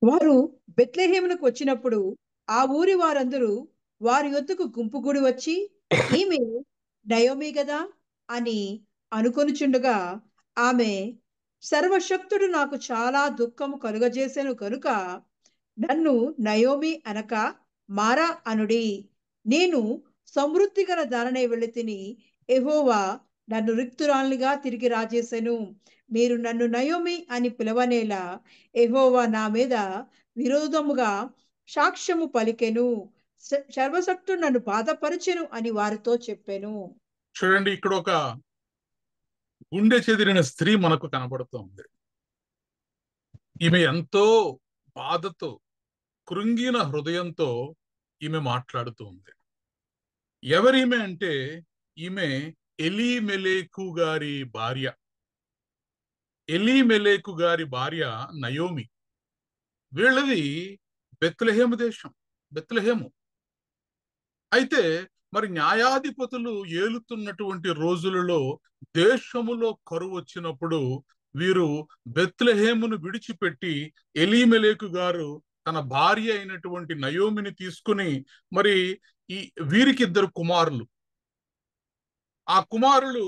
వారు బెత్లెహేమునకు వచ్చినప్పుడు ఆ ఊరి వారందరూ వారి యొద్దకు గుంపుగూడి వచ్చి, ఈమె నయోమి గదా అని అనుకొనుచుండగా, ఆమె, సర్వశక్తుడు నాకు చాలా దుఃఖము కలుగజేసెను కనుక నన్ను నయోమి అనక మారా అనుడి. నేను సమృద్ధి గల దాననే వెళ్ళి తిని, యెహోవా నన్ను రిక్తురాలిగా తిరిగి రాజేసెను. మీరు నన్ను నయోమి అని పిలవనేలా యెహోవా నా మీద విరోధముగా సాక్ష్యము పలికెను, సర్వశక్తుడు నన్ను బాధపరిచెను అని వారితో చెప్పాను. చూడండి, ఇక్కడ ఒక గుండె చెదిరిన స్త్రీ మనకు కనబడుతోంది. ఈమె ఎంతో బాధతో, కృంగిన హృదయంతో ఈమె మాట్లాడుతుంది. ఎవరీమె అంటే, ఈమె ఎలీమెలేకు గారి భార్య. ఎలీమెలేకు గారి భార్య నయోమి. వీళ్ళది బెత్లెహేము దేశం, బెత్లెహేము. అయితే మరి న్యాయాధిపతులు ఏలుతున్నటువంటి రోజులలో దేశములో కరువు వచ్చినప్పుడు వీరు బెత్లెహేమును విడిచిపెట్టి ఎలీమెలేకు గారు తన భార్య అయినటువంటి నయోమిని తీసుకుని మరి ఈ వీరికి ఇద్దరు కుమారులు, ఆ కుమారులు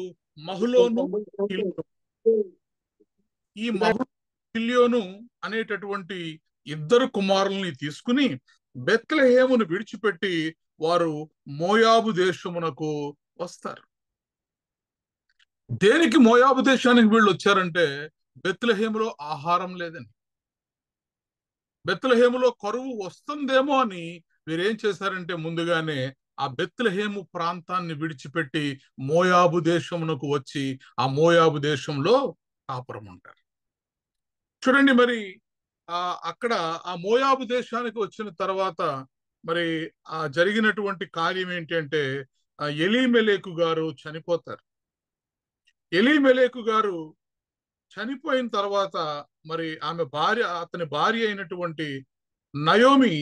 మహులోను కిల్యోను. ఈ కిల్యోను అనేటటువంటి ఇద్దరు కుమారుల్ని తీసుకుని బెత్లెహేమును విడిచిపెట్టి వారు మోయాబు దేశమునకు వస్తారు. దేనికి మోయాబు దేశానికి వీళ్ళు వచ్చారంటే బెత్లెహేములో ఆహారం లేదని, బెత్లెహేములో కరువు వస్తుందేమో అని వీరేం చేశారంటే ముందుగానే ఆ బెత్లెహేము ప్రాంతాన్ని విడిచిపెట్టి మోయాబు దేశమునకు వచ్చి ఆ మోయాబు దేశంలో కాపురం ఉంటారు. చూడండి, మరి అక్కడ ఆ మోయాబు దేశానికి వచ్చిన తర్వాత మరి ఆ జరిగినటువంటి కార్యం ఏంటి అంటే ఎలీమెలేకు గారు చనిపోతారు. ఎలీమెలేకు గారు చనిపోయిన తర్వాత మరి అతని భార్య అయినటువంటి నయోమి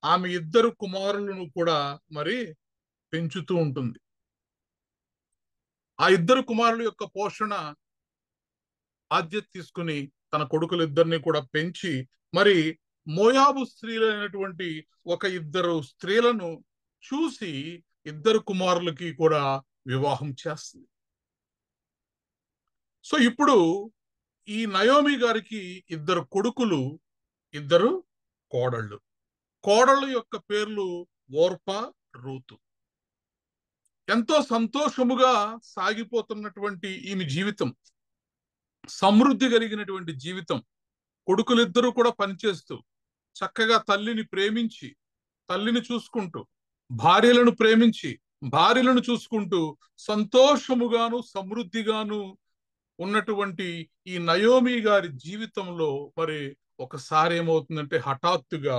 ఆమె ఇద్దరు కుమారులను కూడా మరి పెంచుతూ ఉంటుంది. ఆ ఇద్దరు కుమారుల యొక్క పోషణ బాధ్యత తీసుకుని తన కొడుకులిద్దరిని కూడా పెంచి మరి మోయాబు స్త్రీలైనటువంటి ఇద్దరు స్త్రీలను చూసి ఇద్దరు కుమారులకి కూడా వివాహం చేస్తుంది. సో ఇప్పుడు ఈ నయోమి గారికి ఇద్దరు కొడుకులు, ఇద్దరు కోడళ్ళు. కోడళ్ళ యొక్క పేర్లు ఓర్పా, రూతు. ఎంతో సంతోషముగా సాగిపోతున్నటువంటి ఈమె జీవితం, సమృద్ధి కలిగినటువంటి జీవితం. కొడుకులిద్దరూ కూడా పనిచేస్తూ చక్కగా తల్లిని ప్రేమించి తల్లిని చూసుకుంటూ, భార్యలను ప్రేమించి భార్యలను చూసుకుంటూ సంతోషముగాను సమృద్ధిగాను ఉన్నటువంటి ఈ నయోమి గారి జీవితంలో మరి ఒకసారి ఏమవుతుందంటే హఠాత్తుగా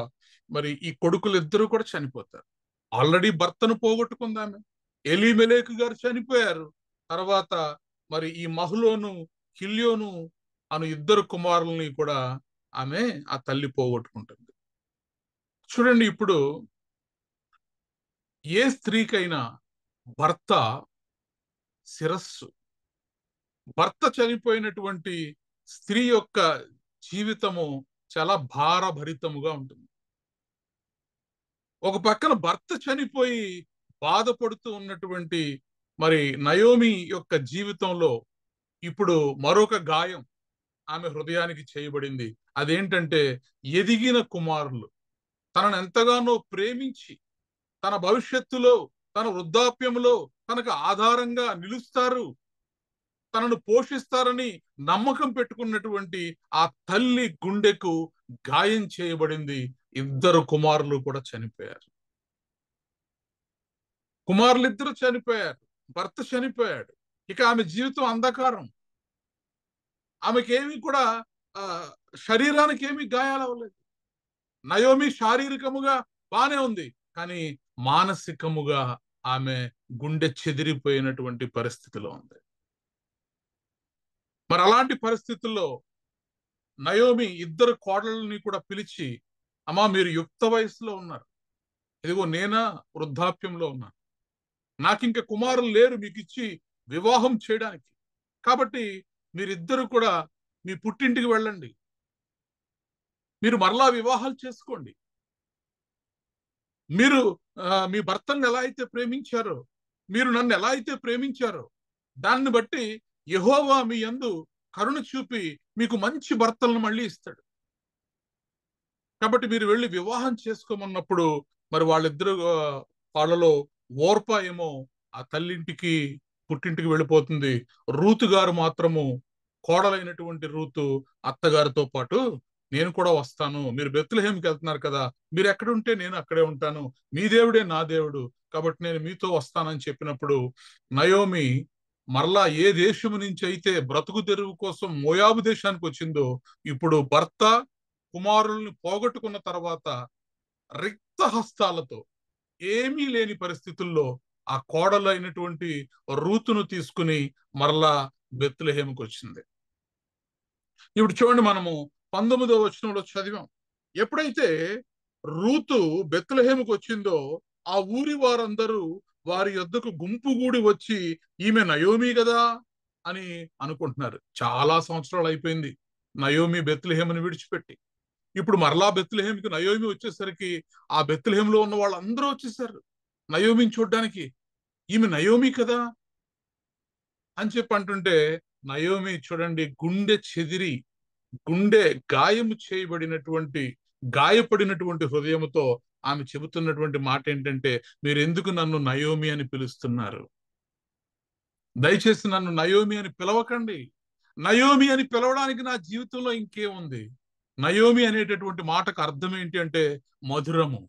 మరి ఈ కొడుకులిద్దరూ కూడా చనిపోతారు. ఆల్రెడీ భర్తను పోగొట్టుకుందామె, ఎలీమెలేకు గారు చనిపోయారు. తర్వాత మరి ఈ మహులోను కిల్యోను అను ఇద్దరు కుమారుల్ని కూడా ఆమె ఆ తల్లి పోగొట్టుకుంటుంది. చూడండి, ఇప్పుడు ఏ స్త్రీకైనా భర్త శిరస్సు. భర్త చనిపోయినటువంటి స్త్రీ యొక్క జీవితము చాలా భారభరితముగా ఉంటుంది. ఒక పక్కన భర్త చనిపోయి బాధపడుతూ ఉన్నటువంటి మరి నయోమి యొక్క జీవితంలో ఇప్పుడు మరొక గాయం ఆమె హృదయానికి చేయబడింది. అదేంటంటే ఎదిగిన కుమారులు తనను ఎంతగానో ప్రేమించి తన భవిష్యత్తులో తన వృద్ధాప్యంలో తనకు ఆధారంగా నిలుస్తారు, తనను పోషిస్తారని నమ్మకం పెట్టుకున్నటువంటి ఆ తల్లి గుండెకు గాయం చేయబడింది. ఇద్దరు కుమారులు కూడా చనిపోయారు. కుమారులిద్దరూ చనిపోయారు, భర్త చనిపోయాడు. ఇక ఆమె జీవితం అంధకారం. ఆమెకేమీ కూడా శరీరానికి ఏమీ గాయాలు అవ్వలేదు. నయోమి శారీరకముగా బానే ఉంది, కానీ మానసికముగా ఆమె గుండె చెదిరిపోయినటువంటి పరిస్థితిలో ఉంది. మరి అలాంటి పరిస్థితుల్లో నయోమి ఇద్దరు కోడళ్ళని కూడా పిలిచి, అమ్మా మీరు యుక్త వయసులో ఉన్నారు, ఇదిగో నేనా వృద్ధాప్యంలో ఉన్నాను, నాకింక కుమారులు లేరు మీకు ఇచ్చి వివాహం చేయడానికి, కాబట్టి మీరిద్దరు కూడా మీ పుట్టింటికి వెళ్ళండి, మీరు మరలా వివాహాలు చేసుకోండి. మీరు మీ భర్తను ఎలా అయితే ప్రేమించారో, మీరు నన్ను ఎలా అయితే ప్రేమించారో దాన్ని బట్టి యెహోవా మీ యందు కరుణ చూపి మీకు మంచి భర్తలను మళ్ళీ ఇస్తాడు. కాబట్టి మీరు వెళ్ళి వివాహం చేసుకోమన్నప్పుడు మరి వాళ్ళలో ఓర్పా ఏమో ఆ తల్లింటికి పుట్టింటికి వెళ్ళిపోతుంది. రూతు గారు మాత్రము, కోడలైనటువంటి రూతు అత్తగారితో పాటు నేను కూడా వస్తాను, మీరు బెత్లెహేంకి వెళ్తున్నారు కదా, మీరు ఎక్కడుంటే నేను అక్కడే ఉంటాను, మీ దేవుడే నా దేవుడు, కాబట్టి నేను మీతో వస్తానని చెప్పినప్పుడు నయోమి మరలా ఏ దేశము నుంచి అయితే బ్రతుకు తెరువు కోసం మోయాబు దేశానికి వచ్చిందో, ఇప్పుడు భర్త కుమారుల్ని పోగొట్టుకున్న తర్వాత రిక్త హస్తాలతో ఏమీ లేని పరిస్థితుల్లో ఆ కోడలు అయినటువంటి రూతును తీసుకుని మరలా బెత్లెహేముకు వచ్చింది. ఇప్పుడు చూడండి, మనము 19వ వచనంలో చదివాం. ఎప్పుడైతే రూతు బెత్లెహేముకు వచ్చిందో ఆ ఊరి వారందరూ వారి యొద్దకు గుంపు కూడి వచ్చి ఈమె నయోమి కదా అని అనుకుంటున్నారు. చాలా సంవత్సరాలు అయిపోయింది నయోమి బెత్లెహేముని విడిచిపెట్టి. ఇప్పుడు మరలా బెత్లెహేముకి నయోమి వచ్చేసరికి ఆ బెత్లెహేములో ఉన్న వాళ్ళందరూ వచ్చేసారు నయోమిని చూడ్డానికి. ఈమె నయోమి కదా అని చెప్పి అంటుంటే, నయోమి చూడండి, గుండె చెదిరి, గుండె గాయము చేయబడినటువంటి, గాయపడినటువంటి హృదయముతో ఆమె చెబుతున్నటువంటి మాట ఏంటంటే, మీరు ఎందుకు నన్ను నయోమి అని పిలుస్తున్నారు? దయచేసి నన్ను నయోమి అని పిలవకండి. నయోమి అని పిలవడానికి నా జీవితంలో ఇంకేముంది? నయోమి అనేటటువంటి మాటకు అర్థం ఏంటి అంటే మధురము.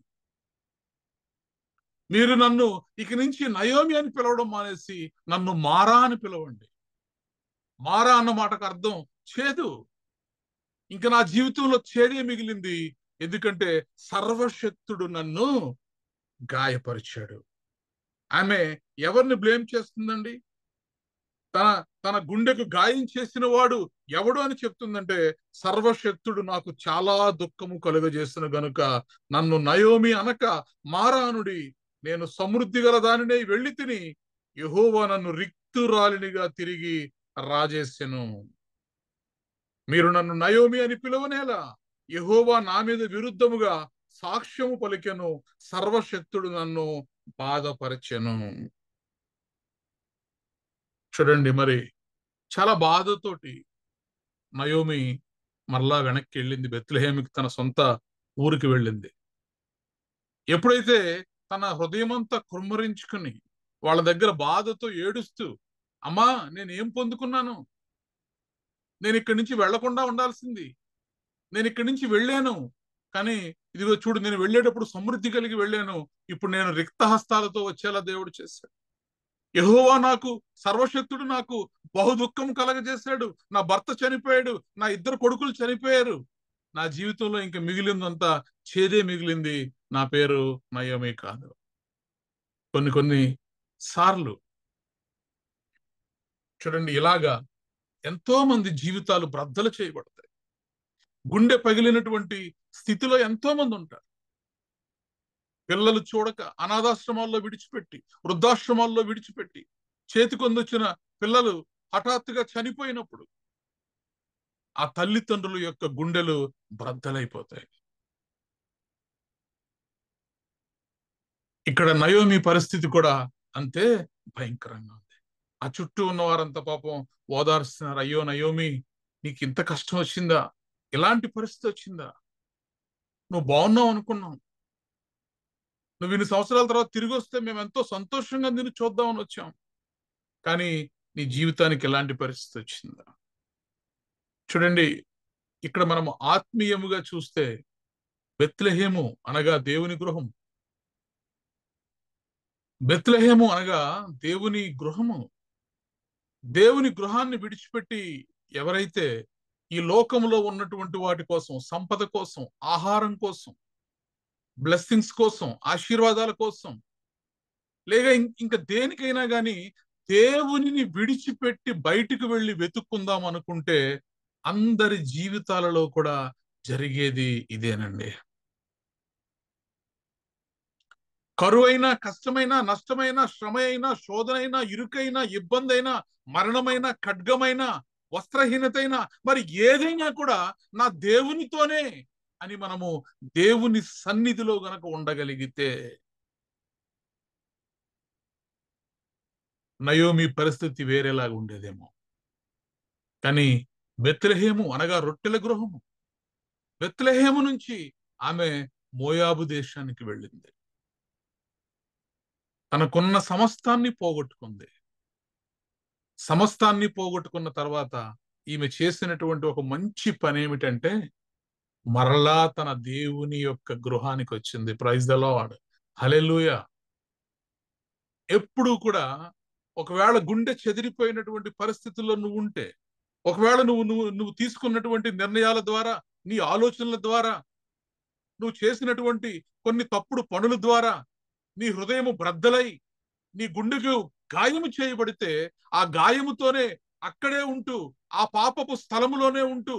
మీరు నన్ను ఇక నుంచి నయోమి అని పిలవడం మానేసి నన్ను మారా అని పిలవండి. మారా అన్న మాటకు అర్థం చేదు. ఇంకా నా జీవితంలో చేదే మిగిలింది. ఎందుకంటే సర్వశక్తుడు నన్ను గాయపరిచాడు. ఆమె ఎవరిని బ్లేమ్ చేస్తుందండి? తన తన గుండెకు గాయం చేసిన వాడు ఎవడు అని చెప్తుందంటే, సర్వశక్తుడు నాకు చాలా దుఃఖము కలుగజేసిన గనుక నన్ను నయోమి అనక మారానుడి, నేను సమృద్ధి గల దానినే వెళ్ళి తిని యెహోవా నన్ను రిక్తురాలినిగా తిరిగి రాజేసెను. మీరు నన్ను నయోమి అని పిలువనేలా, యెహోవా నా మీద విరుద్ధముగా సాక్ష్యము పలికెను, సర్వశక్తుడు నన్ను బాధపరచెను. చూడండి, మరి చాలా బాధతోటి నయోమి మరలా వెనక్కి వెళ్ళింది. బెత్లెహేమికి, తన సొంత ఊరికి వెళ్ళింది. ఎప్పుడైతే తన హృదయమంతా కృమ్మరించుకుని వాళ్ళ దగ్గర బాధతో ఏడుస్తూ, అమ్మా నేనేం పొందుకున్నాను? నేను ఇక్కడి నుంచి వెళ్లకుండా ఉండాల్సింది. నేను ఇక్కడి నుంచి వెళ్ళాను, కానీ ఇదిగో చూడు, నేను వెళ్ళేటప్పుడు సమృద్ధి కలిగి వెళ్ళాను. ఇప్పుడు నేను రిక్తహస్తాలతో వచ్చేలా దేవుడు చేశాడు. యెహోవా నాకు, సర్వశక్తుడు నాకు బహు దుఃఖం కలగజేశాడు. నా భర్త చనిపోయాడు, నా 2 కొడుకులు చనిపోయారు. నా జీవితంలో ఇంకా మిగిలిందంతా చేదే మిగిలింది. నా పేరు నయోమి కాదు. కొన్ని సార్లు చూడండి, ఇలాగా ఎంతో మంది జీవితాలు బ్రద్దలు చేయబడతాయి. గుండె పగిలినటువంటి స్థితిలో ఎంతో మంది ఉంటారు. పిల్లలు చూడక అనాథాశ్రమాల్లో విడిచిపెట్టి, వృద్ధాశ్రమాల్లో విడిచిపెట్టి, చేతికొందొచ్చిన పిల్లలు హఠాత్తుగా చనిపోయినప్పుడు ఆ తల్లిదండ్రుల యొక్క గుండెలు బ్రద్దలైపోతాయి. ఇక్కడ నయోమి పరిస్థితి కూడా అంతే భయంకరంగా ఉంది. ఆ చుట్టూ ఉన్న వారంతా పాపం ఓదార్స్తున్నారు. అయ్యో నయోమి, నీకు ఇంత కష్టం వచ్చిందా? ఇలాంటి పరిస్థితి వచ్చిందా? నువ్వు బాగున్నావు అనుకున్నాం. నువ్వు ఇన్ని సంవత్సరాల తర్వాత తిరిగి వస్తే మేము ఎంతో సంతోషంగా నిన్ను చూద్దామని వచ్చాం. కానీ నీ జీవితానికి ఎలాంటి పరిస్థితి వచ్చిందా? చూడండి, ఇక్కడ మనం ఆత్మీయముగా చూస్తే బెత్లెహేము అనగా దేవుని గృహం. బెత్లెహేము అనగా దేవుని గృహము. దేవుని గృహాన్ని విడిచిపెట్టి ఎవరైతే ఈ లోకంలో ఉన్నటువంటి వాటి కోసం, సంపద కోసం, ఆహారం కోసం, బ్లెస్సింగ్స్ కోసం, ఆశీర్వాదాల కోసం, లేక ఇంకా దేనికైనా గాని దేవునిని విడిచిపెట్టి బయటికి వెళ్ళి వెతుక్కుందాం అనుకుంటే అందరి జీవితాలలో కూడా జరిగేది ఇదేనండి. కరువైనా, కష్టమైన, నష్టమైన, శ్రమ అయినా, శోధనైన, ఇరుకైన, ఇబ్బంది అయినా, మరణమైన, ఖడ్గమైన, వస్త్రహీనతైన, మరి ఏదైనా కూడా నా దేవునితోనే అని మనము దేవుని సన్నిధిలో గనక ఉండగలిగితే నయోమి పరిస్థితి వేరేలాగా ఉండేదేమో. కానీ బెత్లెహేము అనగా రొట్టెల గృహము. బెత్లెహేము నుంచి ఆమె మోయాబు దేశానికి వెళ్ళింది. తనకున్న సమస్తాన్ని పోగొట్టుకుంది. సమస్తాన్ని పోగొట్టుకున్న తర్వాత ఈమె చేసినటువంటి ఒక మంచి పని ఏమిటంటే మరలా తన దేవుని యొక్క గృహానికి వచ్చింది. ప్రైజ్ ద లార్డ్, హల్లెలూయా. ఎప్పుడు కూడా ఒకవేళ గుండె చెదిరిపోయినటువంటి పరిస్థితుల్లో నువ్వు ఉంటే, ఒకవేళ నువ్వు తీసుకున్నటువంటి నిర్ణయాల ద్వారా, నీ ఆలోచనల ద్వారా, నువ్వు చేసినటువంటి కొన్ని తప్పుడు పనుల ద్వారా నీ హృదయము బ్రద్దలై నీ గుండెకు గాయము చేయబడితే ఆ గాయముతోనే అక్కడే ఉంటూ ఆ పాపపు స్థలములోనే ఉంటూ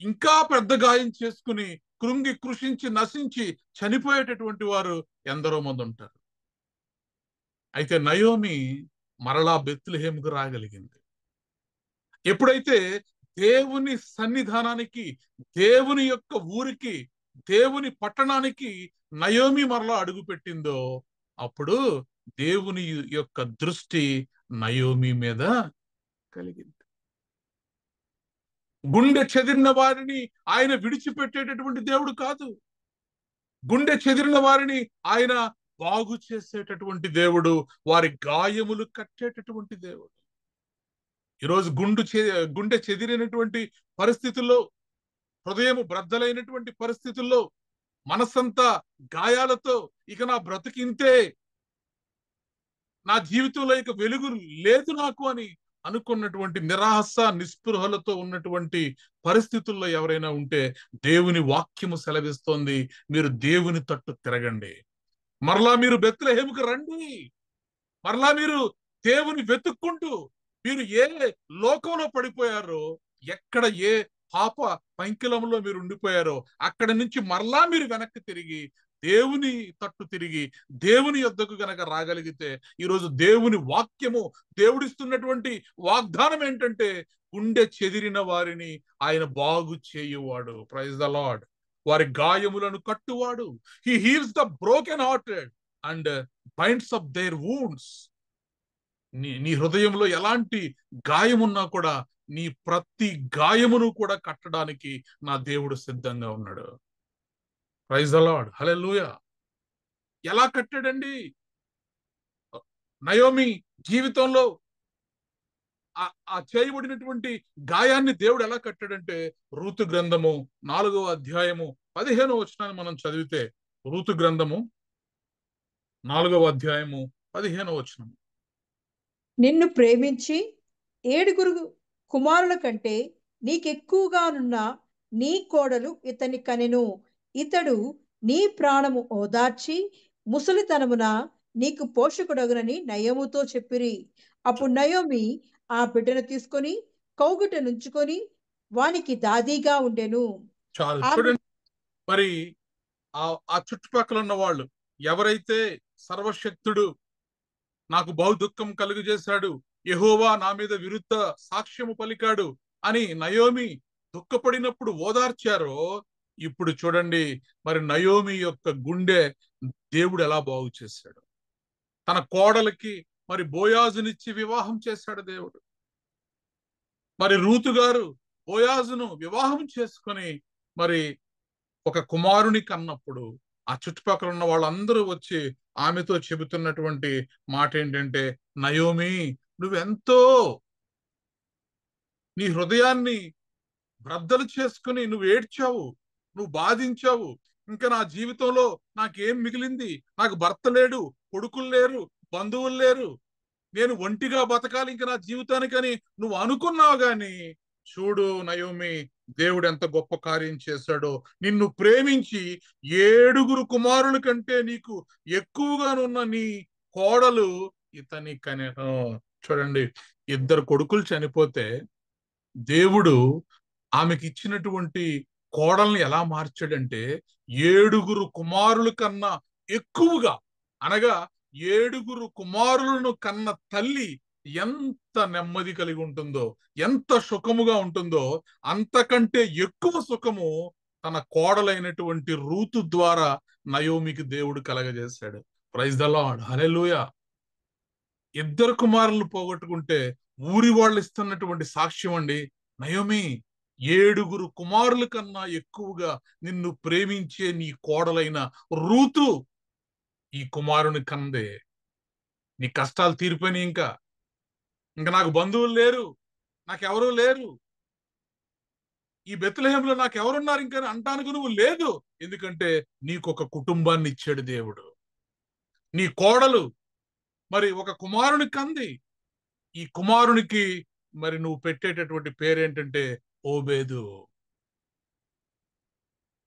ఇంకా పెద్ద గాయం చేసుకుని కృంగి కృషించి నశించి చనిపోయేటటువంటి వారు ఎందరో మంది ఉంటారు. అయితే నయోమి మరలా బెత్లెహేముకు రాగలిగింది. ఎప్పుడైతే దేవుని సన్నిధానానికి, దేవుని యొక్క ఊరికి, దేవుని పట్టణానికి నయోమి మరలా అడుగు పెట్టిందో అప్పుడు దేవుని యొక్క దృష్టి నయోమి మీద కలిగింది. గుండె చెదిరిన వారిని ఆయన విడిచిపెట్టేటటువంటి దేవుడు కాదు. గుండె చెదిరిన వారిని ఆయన బాగు చేసేటటువంటి దేవుడు, వారి గాయములు కట్టేటటువంటి దేవుడు. ఈరోజు గుండె చెదిరినటువంటి పరిస్థితుల్లో, హృదయము బ్రద్దలైనటువంటి పరిస్థితుల్లో, మనసంతా గాయాలతో ఇక నా బ్రతికింతే, నా జీవితంలో ఇక వెలుగు లేదు నాకు అని అనుకున్నటువంటి నిరాశ నిస్పృహలతో ఉన్నటువంటి పరిస్థితుల్లో ఎవరైనా ఉంటే దేవుని వాక్యము సెలవిస్తోంది, మీరు దేవుని తట్టు తిరగండి. మరలా మీరు బెత్లెహేముకు రండి. మరలా మీరు దేవుని వెతుక్కుంటూ, మీరు ఏ లోకంలో పడిపోయారో, ఎక్కడ ఏ పాప పంకిలంలో మీరు ఉండిపోయారో అక్కడి నుంచి మరలా మీరు వెనక్కి తిరిగి దేవుని తట్టు తిరిగి దేవుని యొద్దకు గనక రాగలిగితే, ఈరోజు దేవుని వాక్యము, దేవుడిస్తున్నటువంటి వాగ్దానం ఏంటంటే గుండె చెదిరిన వారిని ఆయన బాగు చేయువాడు. Praise the Lord. వారి గాయములను కట్టువాడు. He heals the broken hearted and binds up their wounds. నీ హృదయంలో ఎలాంటి గాయమున్నా కూడా నీ ప్రతి గాయమును కూడా కట్టడానికి నా దేవుడు సిద్ధంగా ఉన్నాడు. Praise the Lord. హల్లెలూయా. ఎలా కట్టాడండి నయోమి జీవితంలో? ఆ చేయబడినటువంటి గాయాన్ని దేవుడు ఎలా కట్టాడంటే, రూతు గ్రంథము 4వ అధ్యాయము 15వ వచనాన్ని మనం చదివితే, రూతు గ్రంథము 4వ అధ్యాయము 15వ వచనం. నిన్ను ప్రేమించి 7 కుమారుల కంటే నీకెక్కువగానున్న నీ కోడలు ఇతని కనెను. ఇతడు నీ ప్రాణము ఓదార్చి ముసలితనమున నీకు పోషకుడగునని నయోమితో చెప్పిరి. అప్పుడు నయోమి ఆ బిడ్డను తీసుకొని కౌగిట నుంచుకొని వానికి దాదీగా ఉండెను. చాలు చూడండి. మరి ఆ చుట్టుపక్కల ఉన్న వాళ్ళు ఎవరైతే సర్వశక్తుడు నాకు బహు దుఃఖం కలుగు చేశాడు, యెహోవా నా మీద విరుద్ధ సాక్ష్యము పలికాడు అని నయోమి దుఃఖపడినప్పుడు ఓదార్చారో, ఇప్పుడు చూడండి మరి నయోమి యొక్క గుండె దేవుడు ఎలా బాగు చేశాడు. తన కోడలికి మరి బోయాజునిచ్చి వివాహం చేశాడు దేవుడు. మరి రూతు గారు బోయాజును వివాహం చేసుకొని మరి ఒక కుమారుని కన్నప్పుడు ఆ చుట్టుపక్కల ఉన్న వాళ్ళందరూ వచ్చి ఆమెతో చెబుతున్నటువంటి మాట ఏంటంటే, నయోమి నువ్వెంతో నీ హృదయాన్ని బ్రద్దలు చేసుకుని నువ్వు ఏడ్చావు, నువ్వు బాధించావు. ఇంకా నా జీవితంలో నాకేం మిగిలింది? నాకు భర్త లేడు, కొడుకులు లేరు, బంధువులు లేరు, నేను ఒంటిగా బతకాలి ఇంకా నా జీవితానికని నువ్వు అనుకున్నావు. గాని చూడు నయోమి, దేవుడు ఎంత గొప్ప కార్యం చేశాడో. నిన్ను ప్రేమించి 7 కుమారుల కంటే నీకు ఎక్కువగానున్న నీ కోడలు ఇతని కనెను. చూడండి, 2 కొడుకులు చనిపోతే దేవుడు ఆమెకి ఇచ్చినటువంటి కోడల్ని ఎలా మార్చాడంటే 7 కుమారుల కన్నా ఎక్కువగా, అనగా 7 కుమారులను కన్న తల్లి ఎంత నెమ్మది కలిగి ఉంటుందో, ఎంత సుఖముగా ఉంటుందో, అంతకంటే ఎక్కువ సుఖము తన కోడలైనటువంటి రూతు ద్వారా నయోమికి దేవుడు కలగజేశాడు. Praise the Lord. హల్లెలూయా. 2 కుమారులను పోగొట్టుకుంటే ఊరి వాళ్ళు ఇస్తున్నటువంటి సాక్ష్యం అండి, నయోమి 7 కుమారుల కన్నా ఎక్కువగా నిన్ను ప్రేమించే నీ కోడలైన రూతు ఈ కుమారుని కందే. నీ కష్టాలు తీరిపోయినాయి. ఇంకా నాకు బంధువులు లేరు, నాకెవరూ లేరు, ఈ బెత్లెహేంలో నాకెవరున్నారు ఇంకా అంటానికి నువ్వు లేదు. ఎందుకంటే నీకు ఒక కుటుంబాన్ని ఇచ్చాడు దేవుడు. నీ కోడలు మరి ఒక కుమారుని కంది. ఈ కుమారునికి మరి నువ్వు పెట్టేటటువంటి పేరేంటంటే ఓబేదు.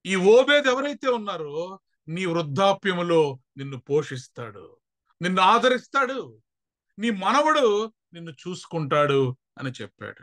ఈ ఓబేదు ఎవరైతే ఉన్నారో నీ వృద్ధాప్యములో నిన్ను పోషిస్తాడు, నిన్ను ఆదరిస్తాడు, నీ మనవడు నిన్ను చూసుకుంటాడు అని చెప్పాడు.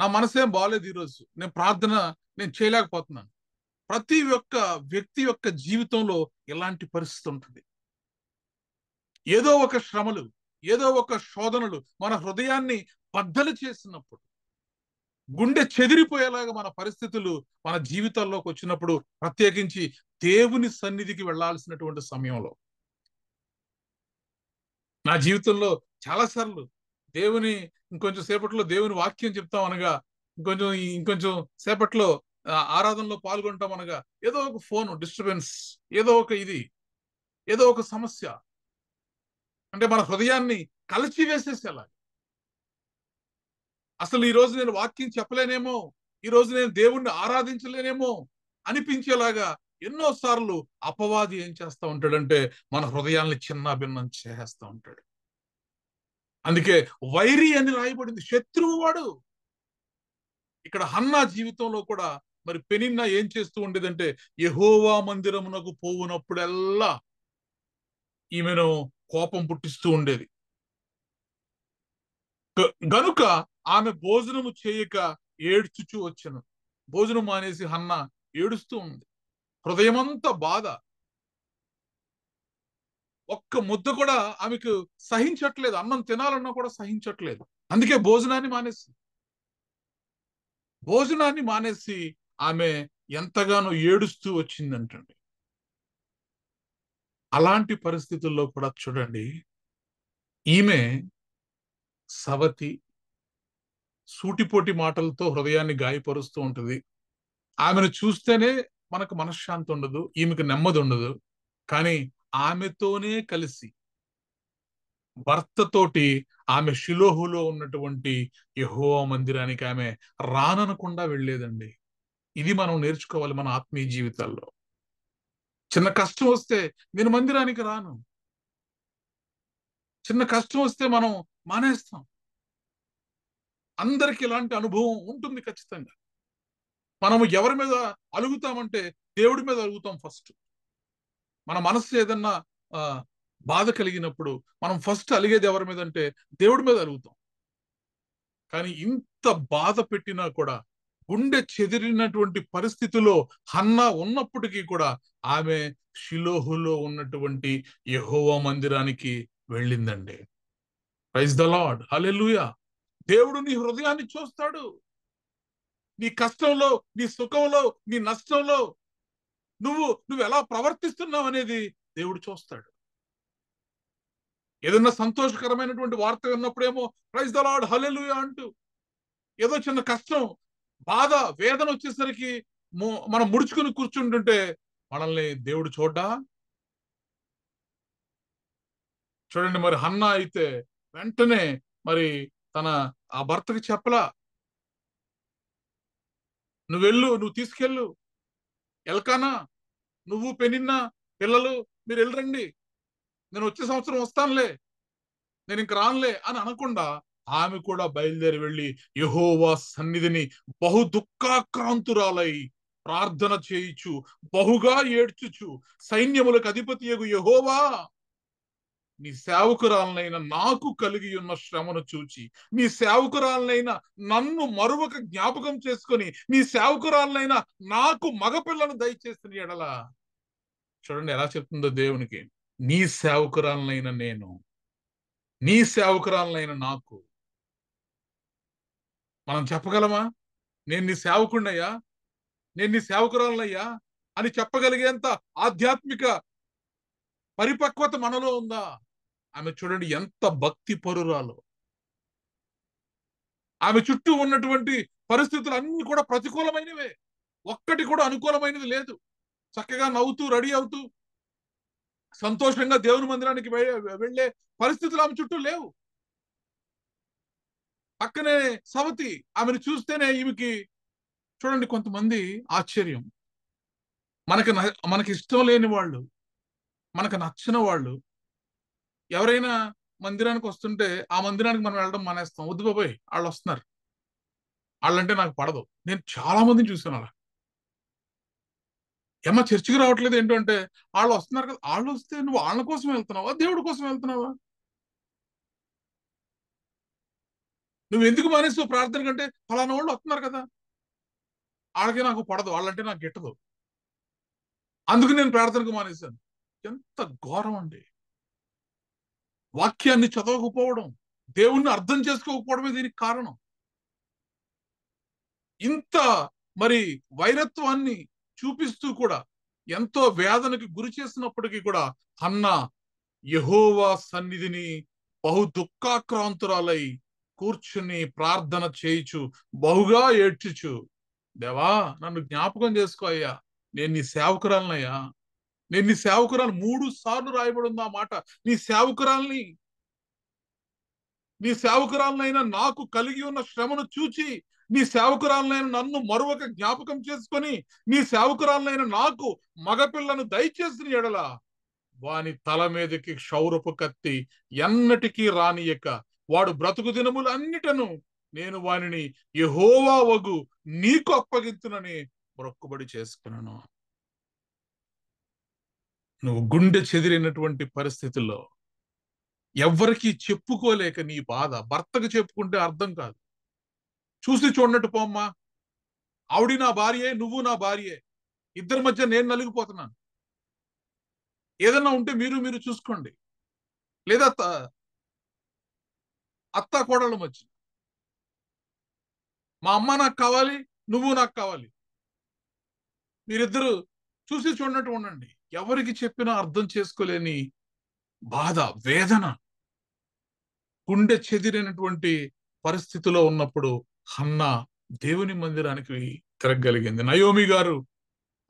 నా మనసేం బాగాలేదు ఈరోజు, నేను ప్రార్థన నేను చేయలేకపోతున్నాను. ప్రతి ఒక్క వ్యక్తి యొక్క జీవితంలో ఇలాంటి పరిస్థితి ఉంటుంది. ఏదో ఒక శ్రమలు, ఏదో ఒక శోధనలు మన హృదయాన్ని బద్దలు చేసినప్పుడు, గుండె చెదిరిపోయేలాగా మన పరిస్థితులు మన జీవితాల్లోకి వచ్చినప్పుడు, ప్రత్యేకించి దేవుని సన్నిధికి వెళ్లాల్సినటువంటి సమయంలో, నా జీవితంలో చాలాసార్లు దేవుని ఇంకొంచెం సేపట్లో దేవుని వాక్యం చెప్తాం అనగా, ఇంకొంచెం సేపట్లో ఆరాధనలో పాల్గొంటాం అనగా, ఏదో ఒక ఫోన్ డిస్టర్బెన్స్, ఏదో ఒక సమస్య, అంటే మన హృదయాన్ని కలిచివేసేసేలా, అసలు ఈ రోజు నేను వాక్యం చెప్పలేనేమో, ఈ రోజు నేను దేవుణ్ణి ఆరాధించలేనేమో అనిపించేలాగా ఎన్నోసార్లు అపవాది ఏం చేస్తా ఉంటాడంటే మన హృదయాల్ని చిన్న భిన్నం చేసేస్తా ఉంటాడు. అందుకే వైరి అని రాయబడింది, శత్రువు వాడు. ఇక్కడ హన్నా జీవితంలో కూడా మరి పెనిన్నా ఏం చేస్తూ ఉండేదంటే, యెహోవా మందిరమునకు పోవునప్పుడల్లా ఈమెను కోపం పుట్టిస్తూ ఉండేది. గనుక ఆమె భోజనము చేయక ఏడ్చుచూ వచ్చెను. భోజనం మానేసి హన్నా ఏడుస్తూ ఉంది, హృదయమంతా బాధ. ఒక్క ముద్ద కూడా ఆమెకు సహించట్లేదు, అన్నం తినాలన్నా కూడా సహించట్లేదు. అందుకే భోజనాన్ని మానేసి ఆమె ఎంతగానో ఏడుస్తూ వచ్చిందంటండి. అలాంటి పరిస్థితుల్లో కూడా చూడండి, ఈమె సవతి సూటిపోటి మాటలతో హృదయాన్ని గాయపరుస్తూ ఉంటుంది. ఆమెను చూస్తేనే మనకు మనశ్శాంతి ఉండదు, ఈమెకు నెమ్మది ఉండదు. కానీ ఆమెతోనే కలిసి భర్తతోటి ఆమె షిలోహులో ఉన్నటువంటి యెహోవా మందిరానికి ఆమె రాననకుండా వెళ్ళేదండి. ఇది మనం నేర్చుకోవాలి మన ఆత్మీయ జీవితాల్లో. చిన్న కష్టం వస్తే నేను మందిరానికి రాను, చిన్న కష్టం వస్తే మనం మానేస్తాం. అందరికి ఇలాంటి అనుభవం ఉంటుంది ఖచ్చితంగా. మనము ఎవరి మీద అలుగుతామంటే దేవుడి మీద అలుగుతాం ఫస్ట్. మన మనస్సు ఏదన్నా బాధ కలిగినప్పుడు మనం ఫస్ట్ అలిగేది ఎవరి మీద అంటే దేవుడి మీద అలుగుతాం. కానీ ఇంత బాధ పెట్టినా కూడా, గుండె చెదిరినటువంటి పరిస్థితిలో హన్నా ఉన్నప్పటికీ కూడా ఆమె షిలోహులో ఉన్నటువంటి యెహోవా మందిరానికి వెళ్ళిందండి. ప్రైజ్ ద లార్డ్, హల్లెలూయా. దేవుడు నీ హృదయాన్ని చూస్తాడు. నీ కష్టంలో, నీ సుఖంలో, నీ నష్టంలో నువ్వు ఎలా ప్రవర్తిస్తున్నావు అనేది దేవుడు చూస్తాడు. ఏదన్నా సంతోషకరమైనటువంటి వార్త విన్నప్పుడేమో ప్రైజ్ ద లార్డ్, హల్లెలూయా అంటూ, ఏదో చిన్న కష్టం, బాధ, వేదన వచ్చేసరికి మనం ముడుచుకుని కూర్చుంటుంటే మనల్ని దేవుడు చూడ్డా? చూడండి, మరి హన్నా అయితే వెంటనే మరి తన ఆ భర్తకి చెప్పలా, నువ్వు తీసుకెళ్ళు, ఎల్కానా, నువ్వు పెనిన్నా, పిల్లలు మీరు వెళ్ళరండి, నేను వచ్చే సంవత్సరం వస్తానులే, నేను ఇంక రానులే అని అనకుండా ఆమె కూడా బయలుదేరి వెళ్ళి యెహోవా సన్నిధిని బహు దుఃఖాక్రాంతురాలై ప్రార్థన చేయిచు బహుగా ఏడ్చుచు, సైన్యములకు అధిపతియగు యెహోవా, నీ సేవకురాలనైన నాకు కలిగి ఉన్న శ్రమను చూచి, నీ సేవకురాలనైన నన్ను మరువక జ్ఞాపకం చేసుకొని, నీ సేవకురాలనైన నాకు మగపిల్లను దయచేసిన ఎడల. చూడండి ఎలా చెప్తుందో దేవునికి, నీ సేవకురాలనైన నేను, నీ సేవకురాలనైన నాకు. మనం చెప్పగలమా నేను నీ సేవకుడినయ్యా, నేను నీ సేవకురాలనయ్యా అని చెప్పగలిగేంత ఆధ్యాత్మిక పరిపక్వత మనలో ఉందా? ఆమె చూడండి ఎంత భక్తి పరురాలు. ఆమె చుట్టూ ఉన్నటువంటి పరిస్థితులు అన్ని కూడా ప్రతికూలమైనవే, ఒక్కటి కూడా అనుకూలమైనది లేదు. చక్కగా నవ్వుతూ రెడీ అవుతూ సంతోషంగా దేవుని మందిరానికి వెళ్లే పరిస్థితులు ఆమె చుట్టూ లేవు. పక్కనే సవతి, ఆమెను చూస్తేనే ఈమెకి చూడండి కొంతమంది ఆశ్చర్యం. మనకి ఇష్టం లేని వాళ్ళు, మనకు నచ్చిన వాళ్ళు ఎవరైనా మందిరానికి వస్తుంటే ఆ మందిరానికి మనం వెళ్ళడం మానేస్తాం. వద్దు బాబాయ్, వాళ్ళు వస్తున్నారు, వాళ్ళంటే నాకు పడదు. నేను చాలా మందిని చూసాను అలా. ఏమన్నా చర్చికి రావట్లేదు ఏంటంటే వాళ్ళు వస్తున్నారు కదా, వాళ్ళు వస్తే నువ్వు వాళ్ళ కోసం వెళ్తున్నావా, దేవుడి కోసం వెళ్తున్నావా? నువ్వు ఎందుకు మానేస్తావు ప్రార్థన కంటే? ఫలానా వాళ్ళు వస్తున్నారు కదా, వాళ్ళకి నాకు పడదు, వాళ్ళంటే నాకు గిట్టదు, అందుకు నేను ప్రార్థనకు మానేశాను. ఎంత ఘోరం అండి! వాక్యాన్ని చదవకపోవడం, దేవుణ్ణి అర్థం చేసుకోకపోవడమే దీనికి కారణం. ఇంత మరి వైరత్వాన్ని చూపిస్తూ కూడా, ఎంతో వేదనకి గురి చేసినప్పటికీ కూడా హన్నా యెహోవా సన్నిధిని బహు దుఃఖాక్రాంతురాలై కూర్చుని ప్రార్థన చేయుచు బహుగా ఏడ్చుచు, దేవా నన్ను జ్ఞాపకం చేసుకో అయ్యా, నేను నీ సేవకురాలనయ్యా, నేను నీ సేవకురాలు. 3 సార్లు రాయబడి ఉంది ఆ మాట. నీ సేవకురాలనైనా నాకు కలిగి ఉన్న శ్రమను చూచి, నీ సేవకురాలనైనా నన్ను మరొక జ్ఞాపకం చేసుకొని, నీ సేవకురాలనైనా నాకు మగపిల్లను దయచేసిన ఎడల వాని తల మీదకి క్షౌరపు కత్తి ఎన్నటికీ రానియక, వాడు బ్రతుకు దినములన్నిటను నేను వానిని యెహోవా వగు నీకు అప్పగించునని మొక్కుబడి చేసుకున్నాను. నువ్వు గుండె చెదిరినటువంటి పరిస్థితుల్లో ఎవ్వరికి చెప్పుకోలేక నీ బాధ భర్తకు చెప్పుకుంటే అర్థం కాదు. చూసి చూడనట్టు పోమ్మా, ఆవిడి నా భార్యే, నువ్వు నా భార్యే, ఇద్దరి మధ్య నేను నలిగిపోతున్నాను, ఏదన్నా ఉంటే మీరు చూసుకోండి. లేదా అత్త కోడళ్ళ మధ్య, మా అమ్మ నాకు కావాలి, నువ్వు నాకు కావాలి, మీరిద్దరు చూసి చూడనట్టు ఉండండి. ఎవరికి చెప్పినా అర్థం చేసుకోలేని బాధ, వేదన, గుండె చెదిరినటువంటి పరిస్థితిలో ఉన్నప్పుడు హన్నా దేవుని మందిరానికి తిరగగలిగింది. నయోమి గారు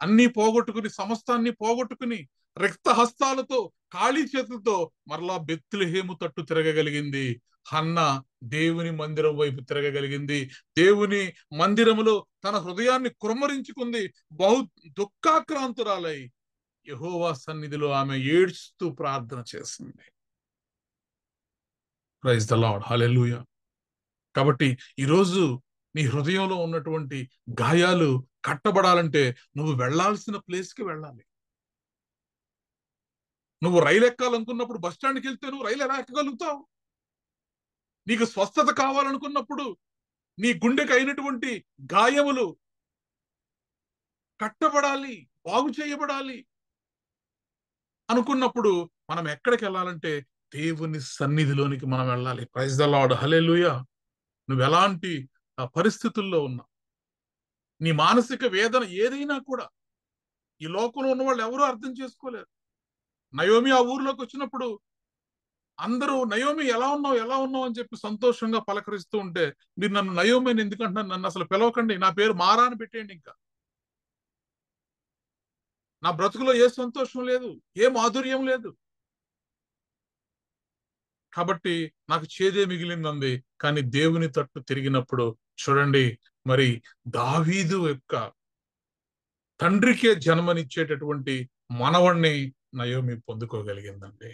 అన్ని పోగొట్టుకుని, సమస్తాన్ని పోగొట్టుకుని, రక్త హస్తాలతో, ఖాళీ చేతులతో మరలా బెత్లెహేము తట్టు తిరగగలిగింది. హన్నా దేవుని మందిరం వైపు తిరగగలిగింది. దేవుని మందిరములో తన హృదయాన్ని కుమ్మరించుకుంది. బహు దుఃఖాక్రాంతురాలై యెహోవా సన్నిధిలో ఆమె ఏడ్చుతూ ప్రార్థన చేసింది. ప్రైజ్ ద లార్డ్, హల్లెలూయా. కాబట్టి ఈరోజు నీ హృదయంలో ఉన్నటువంటి గాయాలు కట్టబడాలంటే నువ్వు వెళ్లాల్సిన ప్లేస్కి వెళ్ళాలి. నువ్వు రైలు ఎక్కాలనుకున్నప్పుడు బస్ స్టాండ్కి వెళ్తే నువ్వు రైలు ఎలా ఎక్కగలుగుతావు? నీకు స్వస్థత కావాలనుకున్నప్పుడు నీ గుండెకి అయినటువంటి గాయములు కట్టబడాలి, బాగు చేయబడాలి అనుకున్నప్పుడు మనం ఎక్కడికి వెళ్ళాలంటే దేవుని సన్నిధిలోనికి మనం వెళ్ళాలి. ప్రైజ్ ద లార్డ్, హల్లెలూయా. నువ్వు ఎలాంటి పరిస్థితుల్లో ఉన్నా, నీ మానసిక వేదన ఏదైనా కూడా ఈ లోకంలో ఉన్న వాళ్ళు ఎవరూ అర్థం చేసుకోలేరు. నయోమి ఆ ఊర్లోకి వచ్చినప్పుడు అందరూ నయోమి ఎలా ఉన్నావు అని చెప్పి సంతోషంగా పలకరిస్తూ ఉంటే, మీరు నన్ను నయోమి అని ఎందుకంటున్నారు? నన్ను అసలు పిలవకండి, నా పేరు మారా అని పెట్టేయండి. ఇంకా నా బ్రతుకులో ఏ సంతోషం లేదు, ఏ మాధుర్యం లేదు, కాబట్టి నాకు చేదే మిగిలిందంది. కానీ దేవుని తట్టు తిరిగినప్పుడు చూడండి, మరి దావీదు యొక్క తండ్రికే జన్మనిచ్చేటటువంటి మనవణ్ణి నయోమి పొందుకోగలిగిందండి.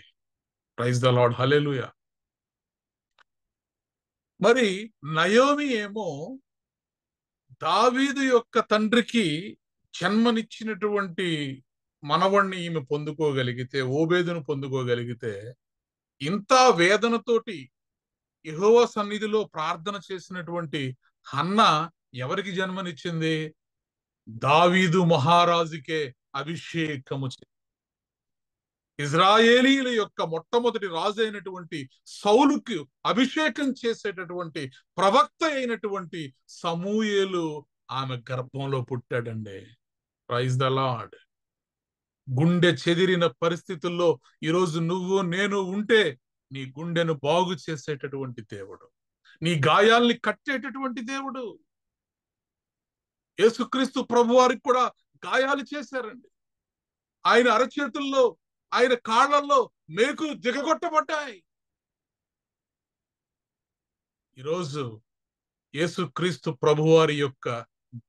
ప్రైజ్ ద లార్డ్, హల్లెలూయా. మరి నయోమి ఏమో దావీదు యొక్క తండ్రికి జన్మనిచ్చినటువంటి మనవణ్ణి ఈమె పొందుకోగలిగితే, ఓబేదును పొందుకోగలిగితే, ఇంత వేదనతోటి యెహోవా సన్నిధిలో ప్రార్థన చేసినటువంటి హన్నా ఎవరికి జన్మనిచ్చింది? దావీదు మహారాజుకే అభిషేకము. ఇజ్రాయేలీల యొక్క మొట్టమొదటి రాజు అయినటువంటి సౌలుకి అభిషేకం చేసేటటువంటి ప్రవక్త అయినటువంటి సమూయేలు ఆమె గర్భంలో పుట్టాడండి. Praise the lord. గుండె చెదిరిన పరిస్థితుల్లో ఈరోజు నువ్వు నేను ఉంటే నీ గుండెను బాగు చేసేటటువంటి దేవుడు, నీ గాయాల్ని కట్టేటటువంటి దేవుడు. యేసుక్రీస్తు ప్రభు వారికి కూడా గాయాలు చేశారండి. ఆయన అరచేతుల్లో, ఆయన కాళ్ళల్లో మేకులు దిగగొట్టబడ్డాయి. ఈరోజు యేసుక్రీస్తు ప్రభువారి యొక్క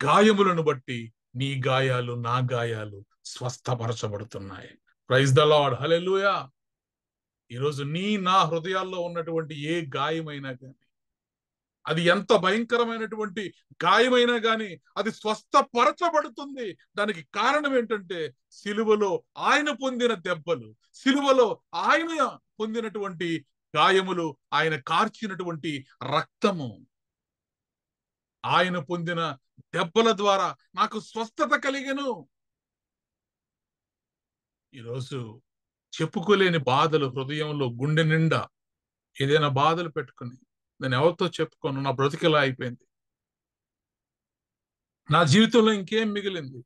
గాయములను బట్టి నీ గాయాలు, నా గాయాలు స్వస్థపరచబడుతున్నాయి. ప్రైజ్ ద లార్డ్, హల్లెలూయా. ఈరోజు నా హృదయాల్లో ఉన్నటువంటి ఏ గాయమైనా కానీ, అది ఎంత భయంకరమైనటువంటి గాయమైనా కానీ అది స్వస్థపరచబడుతుంది. దానికి కారణం ఏంటంటే సిలువలో ఆయన పొందిన దెబ్బలు, సిలువలో ఆయన పొందినటువంటి గాయములు, ఆయన కార్చినటువంటి రక్తము. ఆయన పొందిన దెబ్బల ద్వారా నాకు స్వస్థత కలిగెను. ఈరోజు చెప్పుకోలేని బాధలు హృదయంలో, గుండె నిండా ఏదైనా బాధలు పెట్టుకుని నేను ఎవరితో చెప్పుకోను, నా బ్రతికిలా అయిపోయింది, నా జీవితంలో ఇంకేం మిగిలింది,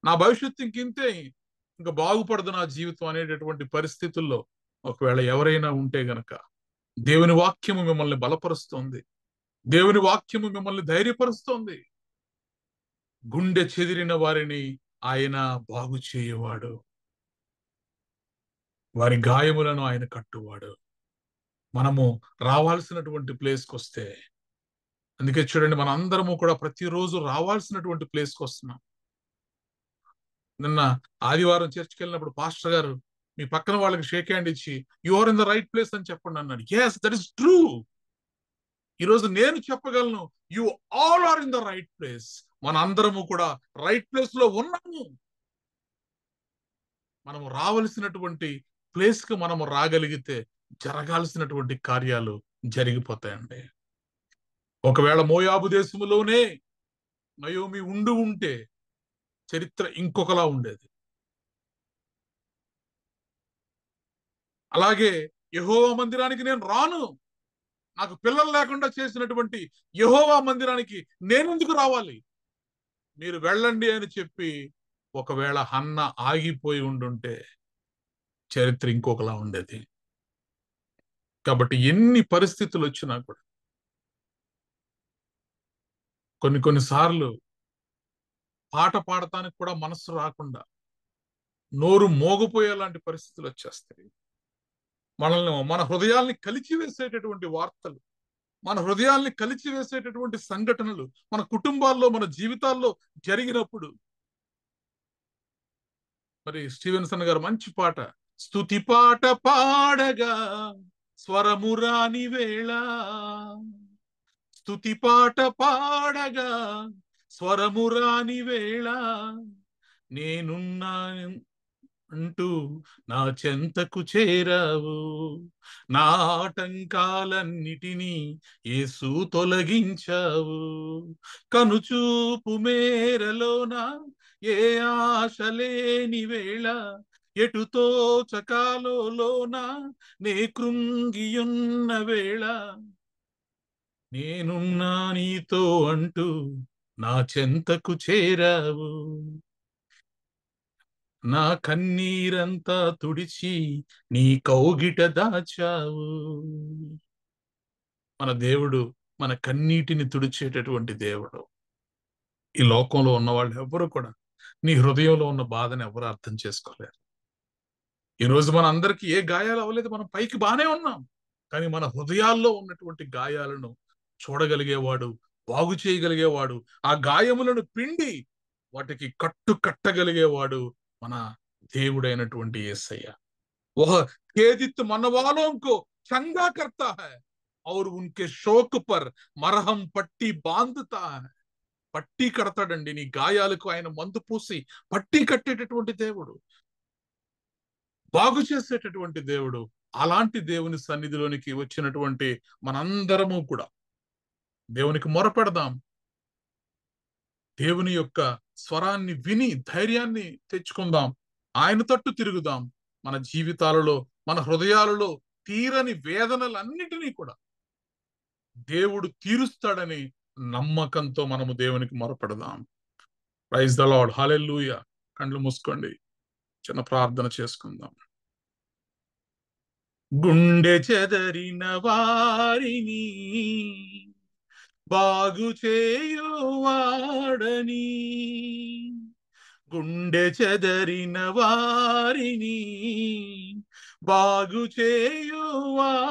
నా భవిష్యత్తు ఇంకింతే, ఇంకా బాగుపడదు నా జీవితం అనేటటువంటి పరిస్థితుల్లో ఒకవేళ ఎవరైనా ఉంటే గనక దేవుని వాక్యము మిమ్మల్ని బలపరుస్తోంది. దేవుని వాక్యము మిమ్మల్ని ధైర్యపరుస్తోంది. గుండె చెదిరిన వారిని ఆయన బాగు చేయవాడు, వారి గాయములను ఆయన కట్టువాడు. మనము రావాల్సినటువంటి ప్లేస్కి వస్తే, అందుకే చూడండి, మన అందరము కూడా ప్రతిరోజు రావాల్సినటువంటి ప్లేస్కి వస్తున్నాం. నిన్న ఆదివారం చర్చికి వెళ్ళినప్పుడు పాస్టర్ గారు మీ పక్కన వాళ్ళకి షేక్ హ్యాండ్ ఇచ్చి you are in the right place అని చెప్పండి అన్నాడు. Yes, that is true. ఈరోజు నేను చెప్పగలను, you all are in the right place. మన అందరము కూడా రైట్ ప్లేస్ లో ఉన్నాము. మనము రావలసినటువంటి ప్లేస్ కు మనము రాగలిగితే జరగాల్సినటువంటి కార్యాలు జరిగిపోతాయండి. ఒకవేళ మోయాబు దేశములోనే నయోమి ఉంటే చరిత్ర ఇంకొకలా ఉండేది. అలాగే యెహోవా మందిరానికి నేను రాను, నాకు పిల్లలు లేకుండా చేసినటువంటి యెహోవా మందిరానికి నేనెందుకు రావాలి, మీరు వెళ్ళండి అని చెప్పి ఒకవేళ హన్న ఆగిపోయి ఉండుంటే చరిత్ర ఇంకొకలా ఉండేది. కాబట్టి ఎన్ని పరిస్థితులు వచ్చినా కూడా కొన్నిసార్లు పాట పాడటానికి కూడా మనస్సు రాకుండా నోరు మోగపోయేలాంటి పరిస్థితులు వచ్చేస్తాయి. మన హృదయాల్ని కలిచివేసేటటువంటి వార్తలు, మన హృదయాల్ని కలిచివేసేటటువంటి సంఘటనలు మన కుటుంబాల్లో, మన జీవితాల్లో జరిగినప్పుడు మరి స్టీవెన్సన్ గారు మంచి పాట, స్తుతి పాట పాడగా స్వరమురాని వేళ, స్తుతి పాట పాడగా స్వరమురాని వేళ, నేనున్నా అంటూ నా చెంతకు చేరావు, నా ఆటంకాలన్నిటినీ యేసు తొలగించావు, కనుచూపు మేరలోన ఏ ఆశ లేని వేళ, ఎటు తోచకాలోన నే కృంగియున్న వేళ, నేనున్నా నీతో అంటూ నా చెంతకు చేరావు, నా కన్నీరంతా తుడిచి నీ కౌగిట దాచావు. మన దేవుడు మన కన్నీటిని తుడిచేటటువంటి దేవుడు. ఈ లోకంలో ఉన్న వాళ్ళు ఎవరు కూడా నీ హృదయంలో ఉన్న బాధను ఎవరు అర్థం చేసుకోలేరు. ఈరోజు మన అందరికీ ఏ గాయాలు అవ్వలేదు, మనం పైకి బానే ఉన్నాం, కానీ మన హృదయాల్లో ఉన్నటువంటి గాయాలను చూడగలిగేవాడు, బాగు చేయగలిగేవాడు, ఆ గాయములను పిండి వాటికి కట్టగలిగేవాడు మన దేవుడైనటువంటి యేసయ్య. वह खेदित मन वालों को चंगा करता है और उनके शोक पर मरहम पट्टी बांधता है. పట్టి కడతాడండి, నీ గాయాలకు ఆయన మందు పూసి పట్టి కట్టేటటువంటి దేవుడు, బాగు చేసేటటువంటి దేవుడు. అలాంటి దేవుని సన్నిధిలోనికి వచ్చినటువంటి మనందరము కూడా దేవునికి మొరపెడదాం, దేవుని యొక్క స్వరాన్ని విని ధైర్యాన్ని తెచ్చుకుందాం, ఆయన తట్టు తిరుగుదాం. మన జీవితాలలో, మన హృదయాలలో తీరని వేదనలన్నిటినీ కూడా దేవుడు తీరుస్తాడని నమ్మకంతో మనము దేవునికి మొరపెడదాం. ప్రైజ్ ద లార్డ్, హల్లెలూయా. కళ్ళు మూసుకోండి, చిన్న ప్రార్థన చేసుకుందాం. గుండె చెదరిన వారిని బాగు చేయువాడని, గుండె చెదరిన వారిని బాగు చేయువాడని,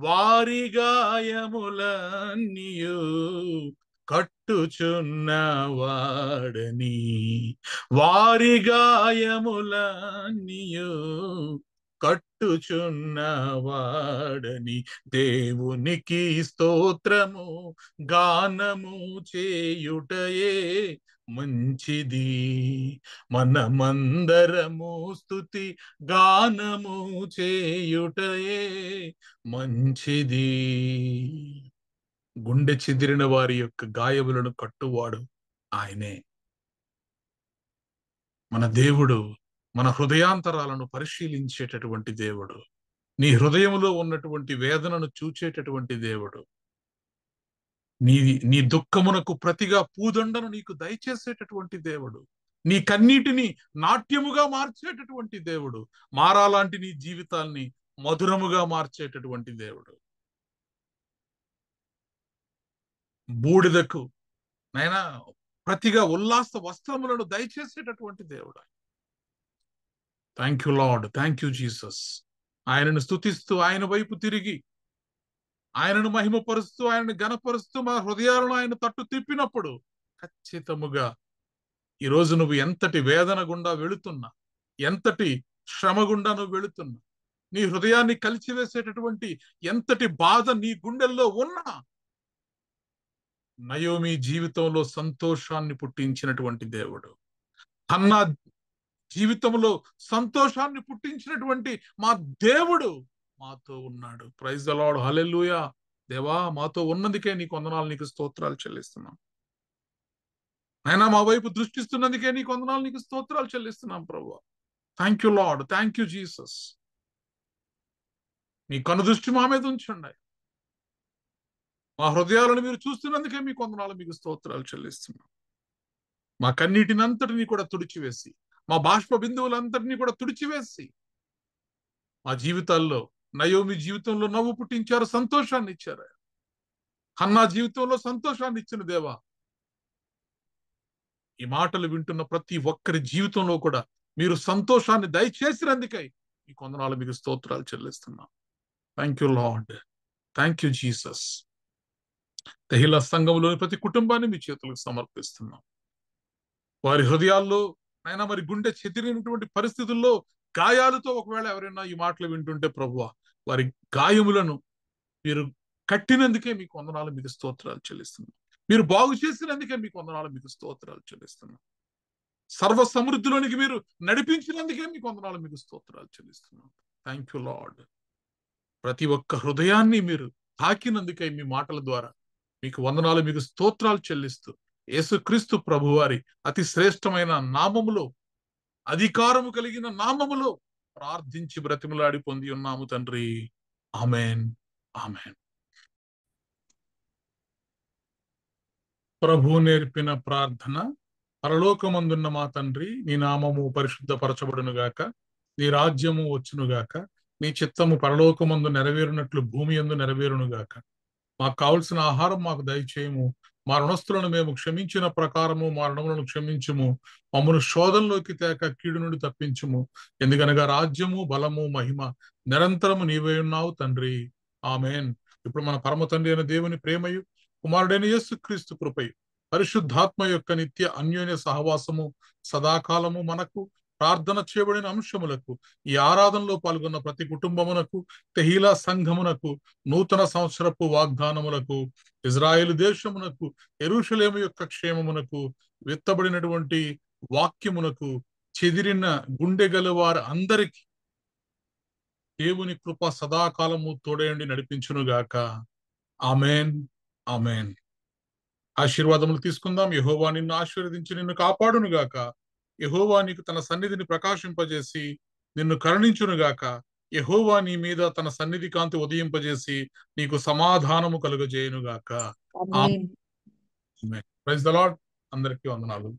వారి గాయములన్నీయు కట్టుచున్నవాడని, వారి గాయములన్నీయు కట్టుచున్నవాడని, దేవునికి స్తోత్రము గానము చేయుటయే మంచిది, మనమందరము స్తుతి గానము చేయుటయే మంచిది. గుండె చెదిరిన వారి యొక్క గాయములను కట్టువాడు ఆయనే. మన దేవుడు మన హృదయాంతరాలను పరిశీలించేటటువంటి దేవుడు. నీ హృదయంలో ఉన్నటువంటి వేదనను చూచేటటువంటి దేవుడు. నీ దుఃఖమునకు ప్రతిగా పూదండను నీకు దయచేసేటటువంటి దేవుడు. నీ కన్నీటిని నాట్యముగా మార్చేటటువంటి దేవుడు. మారాలాంటి నీ జీవితాల్ని మధురముగా మార్చేటటువంటి దేవుడు. బూడిదకు నైనా ప్రతిగా ఉల్లాస వస్త్రములను దయచేసేటటువంటి దేవుడు. Thank you Lord, thank you Jesus. ఆయనను స్తుతిస్తూ ఆయన వైపు తిరిగి ఆయనను మహిమపరుస్తూ ఆయనను ఘనపరుస్తూ మన హృదయాలను ఆయన తట్టు తిప్పినప్పుడు ఖచ్చితముగా ఈరోజు నువ్వు ఎంతటి వేదన గుండా వెళుతున్నా, ఎంతటి శ్రమ గుండా నువ్వు వెళుతున్నా, నీ హృదయాన్ని కలిచివేసేటటువంటి ఎంతటి బాధ నీ గుండెల్లో ఉన్నా, నయోమి జీవితంలో సంతోషాన్ని పుట్టించినటువంటి దేవుడు, హన్నా జీవితంలో సంతోషాన్ని పుట్టించినటువంటి మా దేవుడు మాతో ఉన్నాడు. ప్రైజ్ ది లార్డ్, హల్లెలూయా. దేవా, మాతో ఉన్నందుకే నీకు వందనాలు, నీకు స్తోత్రాలు చెల్లిస్తున్నాం. ఆయన మా వైపు దృష్టిస్తున్నందుకే నీకు వందనాలు, నీకు స్తోత్రాలు చెల్లిస్తున్నాం ప్రభువా. Thank you Lord, thank you Jesus. నీ కనుదృష్టి మా మీద ఉంచండి. మా హృదయాలను మీరు చూస్తున్నందుకే మీకు వందనాలు, మీకు స్తోత్రాలు చెల్లిస్తున్నాం. మా కన్నీటినంతటినీ కూడా తుడిచివేసి, మా బాష్ప బిందువులంతటినీ కూడా తుడిచివేసి, మా జీవితాల్లో నయోమి జీవితంలో నవ్వు పుట్టించారు, సంతోషాన్ని ఇచ్చారు. హన్నా జీవితంలో సంతోషాన్ని ఇచ్చిన దేవా, ఈ మాటలు వింటున్న ప్రతి ఒక్కరి జీవితంలో కూడా మీరు సంతోషాన్ని దయచేసినందుకై మీకు వందనాలు, మీకు స్తోత్రాలు చెల్లిస్తున్నాం. Thank you Lord, thank you Jesus. Tehila సంఘంలోని ప్రతి కుటుంబాన్ని మీ చేతులకు సమర్పిస్తున్నాం. వారి హృదయాల్లో అయినా మరి గుండె చెదిరినటువంటి పరిస్థితుల్లో గాయాలతో ఒకవేళ ఎవరైనా ఈ మాటలు వింటుంటే ప్రభువా, వారి గాయములను మీరు కట్టినందుకే మీకు వందనాలు, మీకు స్తోత్రాలు చెల్లిస్తున్నాం. మీరు బాగు చేసినందుకే మీకు వందనాలు, మీకు స్తోత్రాలు చెల్లిస్తున్నాం. సర్వ సమృద్ధిలోనికి మీరు నడిపించినందుకే మీకు వందనాలు, మీకు స్తోత్రాలు చెల్లిస్తున్నాం. Thank you lord. ప్రతి ఒక్క హృదయాన్ని మీరు తాకినందుకే మీ మాటల ద్వారా మీకు వందనాలు, మీకు స్తోత్రాలు చెల్లిస్తూ యేసుక్రీస్తు ప్రభువారి అతి శ్రేష్టమైన నామములో, అధికారము కలిగిన నామములో ప్రార్థించి బ్రతిమలాడి పొంది ఉన్నాము తండ్రి. Amen, amen. ప్రభు నేర్పిన ప్రార్థన. పరలోకమందున్న మా తండ్రి, నీ నామము పరిశుద్ధపరచబడును గాక, నీ రాజ్యము వచ్చును గాక, నీ చిత్తము పరలోకమందు నెరవేరునట్లు భూమి యందు నెరవేరును గాక. మాకు కావలసిన ఆహారం మాకు దయచేయము, మా రుణస్థులను మేము క్షమించిన ప్రకారము మా రుణములను క్షమించుము, మమ్మను శోధనలోకి తేక కీడు నుండి తప్పించుము, ఎందుకనగా రాజ్యము, బలము, మహిమ నిరంతరము నీవే ఉన్నావు తండ్రి. ఆమెన్. ఇప్పుడు మన పరమ తండ్రి అయిన దేవుని ప్రేమయు, కుమారుడైన యేసుక్రీస్తు కృపయు, పరిశుద్ధాత్మ యొక్క నిత్య అన్యోన్య సహవాసము సదాకాలము మనకు, ప్రార్థన చేయబడిన అంశములకు, ఈ ఆరాధనలో పాల్గొన్న ప్రతి కుటుంబమునకు, తెహీలా సంఘమునకు, నూతన సంవత్సరపు వాగ్దానములకు, ఇజ్రాయేలు దేశమునకు, యెరూషలేము యొక్క క్షేమమునకు, విత్తబడినటువంటి వాక్యమునకు, చెదిరిన గుండె గలవారు అందరికీ దేవుని కృప సదాకాలము తోడేయండి నడిపించునుగాక. Amen, amen. ఆశీర్వాదములు తీసుకుందాం. యెహోవా నిన్ను ఆశీర్వదించి నిన్ను కాపాడునుగాక. యెహోవా నీకు తన సన్నిధిని ప్రకాశింపజేసి నిన్ను కరుణించునుగాక. యెహోవా నీ మీద తన సన్నిధి కాంతి ఉదయింపజేసి నీకు సమాధానము కలుగజేయునుగాక. ఆమేన్. Praise the Lord. అందరికీ వందనాలు.